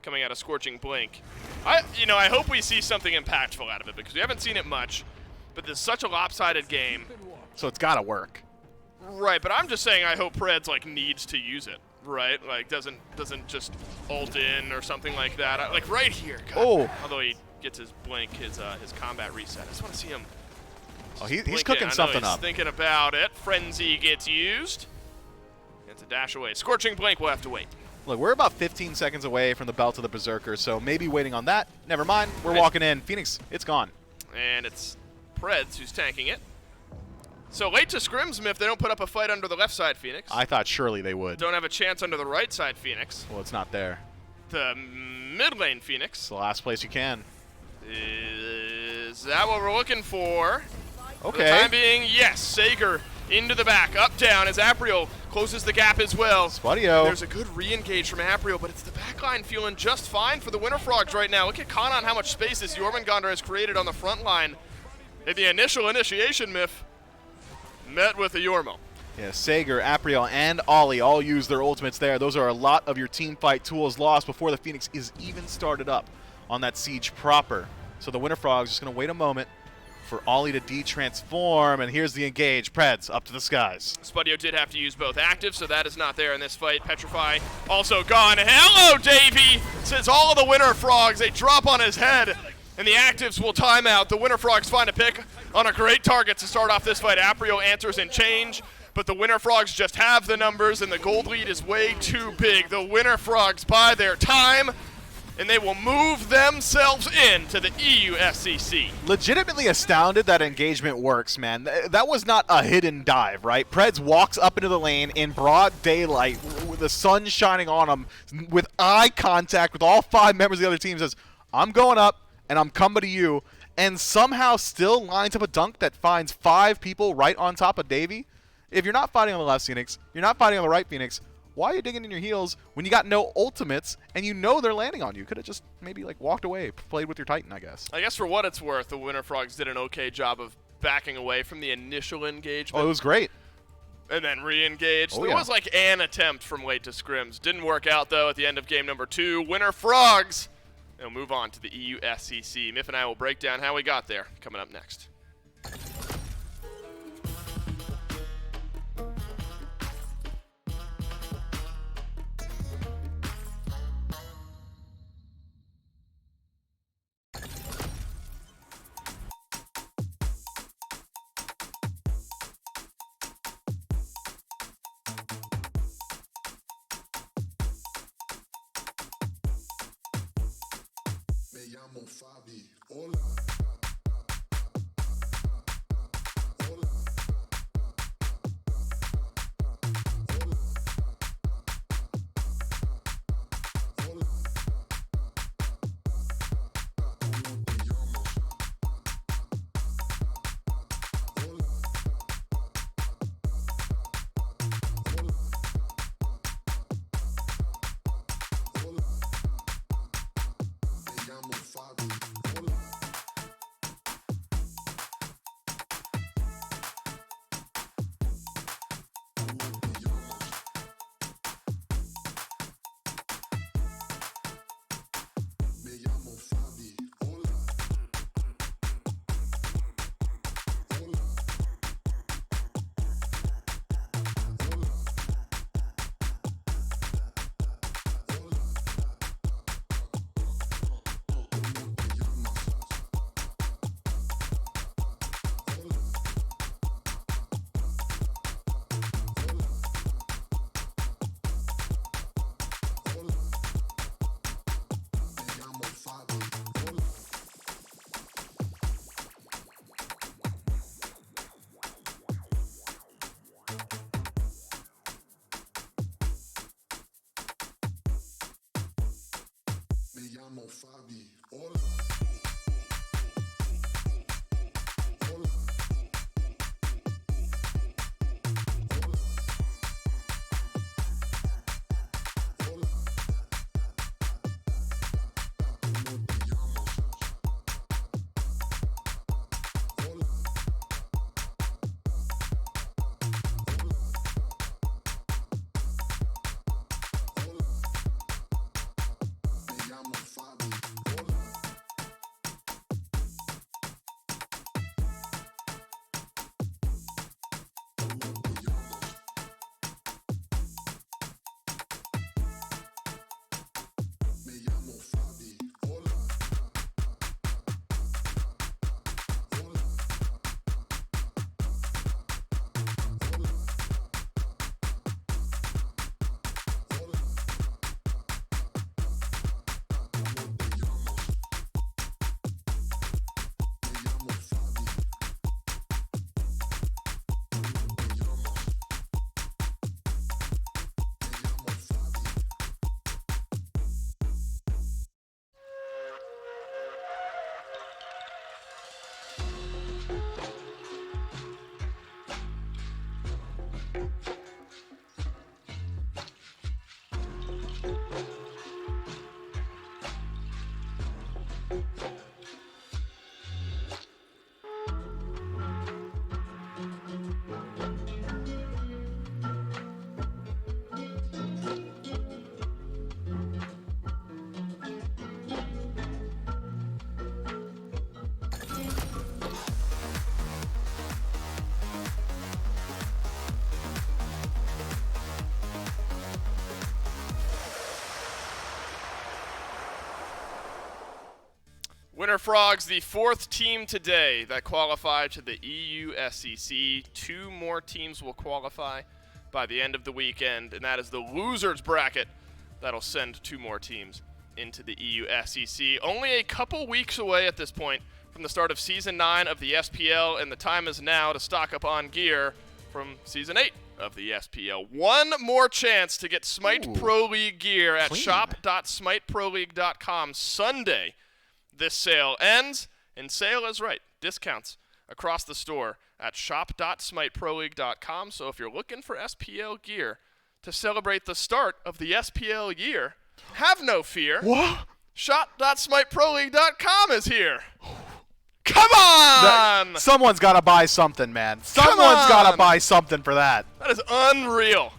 coming out of Scorching Blink. I hope we see something impactful out of it because we haven't seen it much, but this is such a lopsided game. So it's got to work. Right, but I'm just saying I hope Preds needs to use it, right? Like doesn't just ult in or something like that. Like right here. God. Oh. Although he gets his blink, his combat reset. I just want to see him. Oh, he's cooking something up. Thinking about it. Frenzy gets used. It's a dash away. Scorching Blink will have to wait. Look, we're about 15 seconds away from the Belt of the Berserker, so maybe waiting on that. Never mind. We're walking in. Phoenix, it's gone. And it's Preds who's tanking it. So Late to Scrims, if they don't put up a fight under the left side Phoenix. I thought surely they would. Don't have a chance under the right side Phoenix. Well, it's not there. The mid lane Phoenix. It's the last place you can. Is that what we're looking for? Okay. For the time being, yes. Sager into the back, up, down, as Apriel closes the gap as well. Spadio. There's a good re-engage from Apriel, but it's the backline feeling just fine for the Winter Frogs right now. Look at Kana on how much space this Jormungandr has created on the front line. In the initial initiation, Myth met with a Jormo. Yeah, Sager, Apriel, and Ollie all use their ultimates there. Those are a lot of your team fight tools lost before the Phoenix is even started up on that siege proper. So the Winter Frogs just going to wait a moment for Ollie to de-transform, and here's the engage. Preds up to the skies. Spadio did have to use both active, so that is not there in this fight. Petrify also gone. Hello, Davey! Says all of the Winter Frogs. They drop on his head, and the actives will time out. The Winter Frogs find a pick on a great target to start off this fight. Aprio answers and change, but the Winter Frogs just have the numbers, and the gold lead is way too big. The Winter Frogs buy their time, and they will move themselves into the EUSCC. Legitimately astounded that engagement works, man. That was not a hidden dive, right? Preds walks up into the lane in broad daylight with the sun shining on him with eye contact with all 5 members of the other team, says, I'm going up and I'm coming to you, and somehow still lines up a dunk that finds 5 people right on top of Davey. If you're not fighting on the left Phoenix, you're not fighting on the right Phoenix, why are you digging in your heels when you got no ultimates and you know they're landing on you? Could have just maybe walked away, played with your Titan, I guess. I guess for what it's worth, the Winter Frogs did an okay job of backing away from the initial engagement. Oh, it was great. And then re-engaged. Oh, there yeah. was an attempt from Late to Scrims. Didn't work out, though, at the end of game number 2. Winter Frogs. They'll move on to the EUSCC. Miff and I will break down how we got there coming up next. Winter Frogs, the fourth team today that qualified to the EU SEC. 2 more teams will qualify by the end of the weekend, and that is the losers bracket that'll send 2 more teams into the EU SEC. Only a couple weeks away at this point from the start of Season 9 of the SPL, and the time is now to stock up on gear from Season 8 of the SPL. One more chance to get Smite Pro League gear at shop.smiteproleague.com Sunday. This sale ends, and sale is right. Discounts across the store at shop.smiteproleague.com. So if you're looking for SPL gear to celebrate the start of the SPL year, have no fear. What? Shop.smiteproleague.com is here. Come on! Someone's got to buy something, man. Someone's got to buy something for that. That is unreal.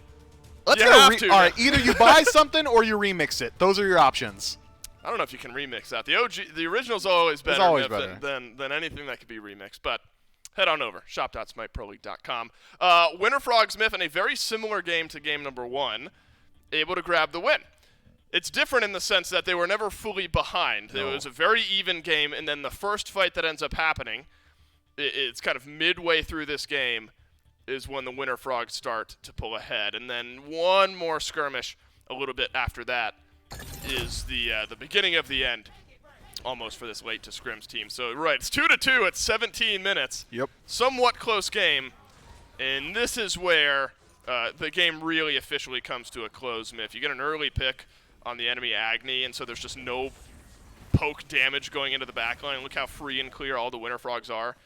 Let's get a all right, either you buy something or you remix it. Those are your options. I don't know if you can remix that. The original's always better, than anything that could be remixed. But head on over, shop.smiteproleague.com. Winter Frogs Myth in a very similar game to game number 1, able to grab the win. It's different in the sense that they were never fully behind. No. It was a very even game, and then the first fight that ends up happening, it's kind of midway through this game, is when the Winter Frogs start to pull ahead. And then one more skirmish a little bit after that is the beginning of the end. almost for this late to scrims team. So, right, it's 2-2 at 17 minutes. Yep. Somewhat close game. And this is where the game really officially comes to a close, Miff. You get an early pick on the enemy Agni, and so there's just no poke damage going into the backline. Look how free and clear all the Winter Frogs are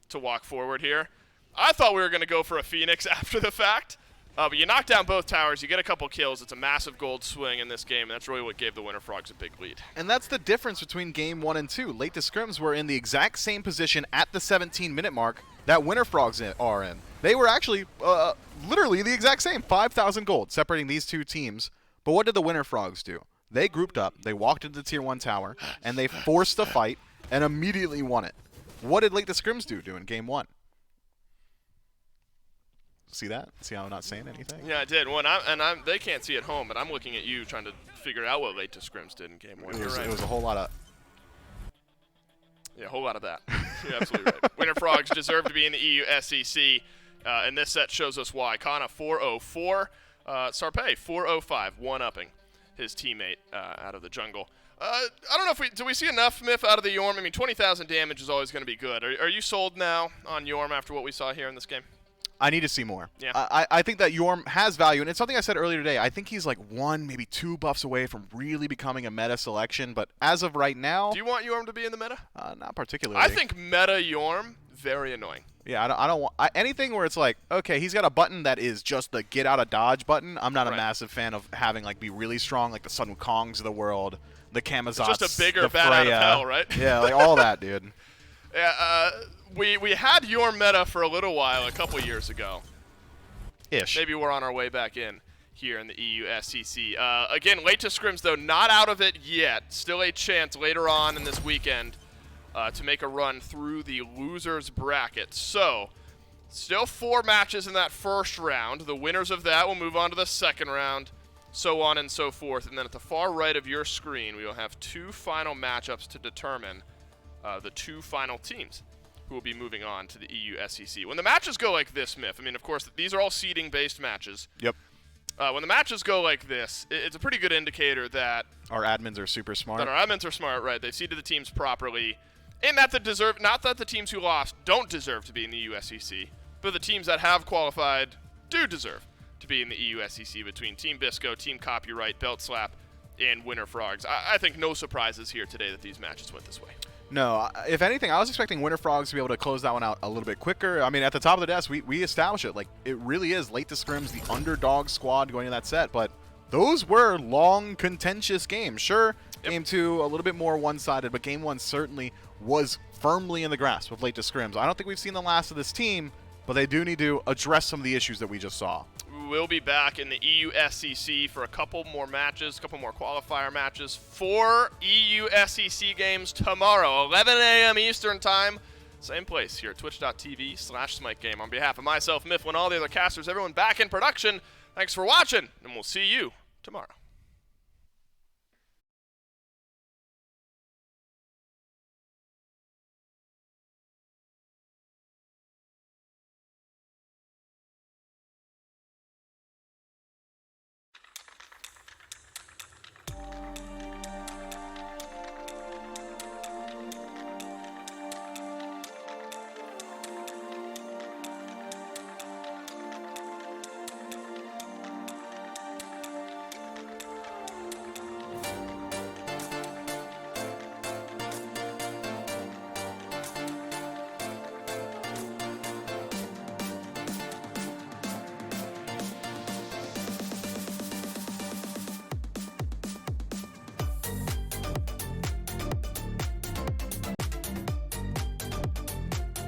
to walk forward here. I thought we were going to go for a Phoenix after the fact, but you knock down both towers, you get a couple kills. It's a massive gold swing in this game, and that's really what gave the Winter Frogs a big lead. And that's the difference between game 1 and 2. Late to scrims were in the exact same position at the 17-minute mark that Winter Frogs are in. They were actually literally the exact same, 5,000 gold separating these two teams. But what did the Winter Frogs do? They grouped up, they walked into the Tier 1 tower, and they forced a fight and immediately won it. What did Late to Scrims do in game 1? See that? See how I'm not saying anything? Yeah, I did. Well, they can't see at home, but I'm looking at you trying to figure out what Late to Scrims did in game 1. It was a whole lot of... Yeah, a whole lot of that. You're absolutely right. Winter Frogs deserve to be in the EU SEC, and this set shows us why. Kana 404, Sarpei 405, one-upping his teammate out of the jungle. I don't know if do we see enough, Miff, out of the Yorm? I mean, 20,000 damage is always going to be good. Are you sold now on Yorm after what we saw here in this game? I need to see more. Yeah. I think that Yorm has value, and it's something I said earlier today. I think he's like 1, maybe 2 buffs away from really becoming a meta selection, but as of right now... Do you want Yorm to be in the meta? Not particularly. I think meta Yorm, very annoying. Yeah, I don't want... anything where it's like, okay, he's got a button that is just the get out of dodge button. I'm not a massive fan of having like be really strong, like the Sun Wukongs of the world, the Kamazats, just a bigger the bat Freya. out of hell, right? Yeah, like all that, dude. Yeah, we had Yorm meta for a little while, a couple years ago. Ish. Maybe we're on our way back in here in the EU SCC. Again, Late to Scrims, though, not out of it yet. Still a chance later on in this weekend to make a run through the losers bracket. So, still 4 matches in that first round. The winners of that will move on to the second round, so on and so forth. And then at the far right of your screen, we will have 2 final matchups to determine the 2 final teams who will be moving on to the EU SEC. When the matches go like this, Miff, I mean, of course, these are all seeding-based matches. Yep. When the matches go like this, it's a pretty good indicator that our admins are super smart. That our admins are smart, right? They've seeded the teams properly, and that not that the teams who lost don't deserve to be in the EU SEC, but the teams that have qualified do deserve to be in the EU SEC between Team Bisco, Team Copyright, Belt Slap, and Winter Frogs. I think no surprises here today that these matches went this way. No, if anything, I was expecting Winter Frogs to be able to close that one out a little bit quicker. I mean, at the top of the desk, we established it. Like, it really is Late to Scrims, the underdog squad going into that set. But those were long, contentious games. Sure, Yep. Game 2, a little bit more one-sided, but Game 1 certainly was firmly in the grasp of Late to Scrims. I don't think we've seen the last of this team, but they do need to address some of the issues that we just saw. We'll be back in the EU SEC for a couple more matches, a couple more qualifier matches. 4 EU SEC games tomorrow, 11 a.m. Eastern Time. Same place here at twitch.tv/Smite Game. On behalf of myself, Miff, and all the other casters, everyone back in production, thanks for watching, and we'll see you tomorrow.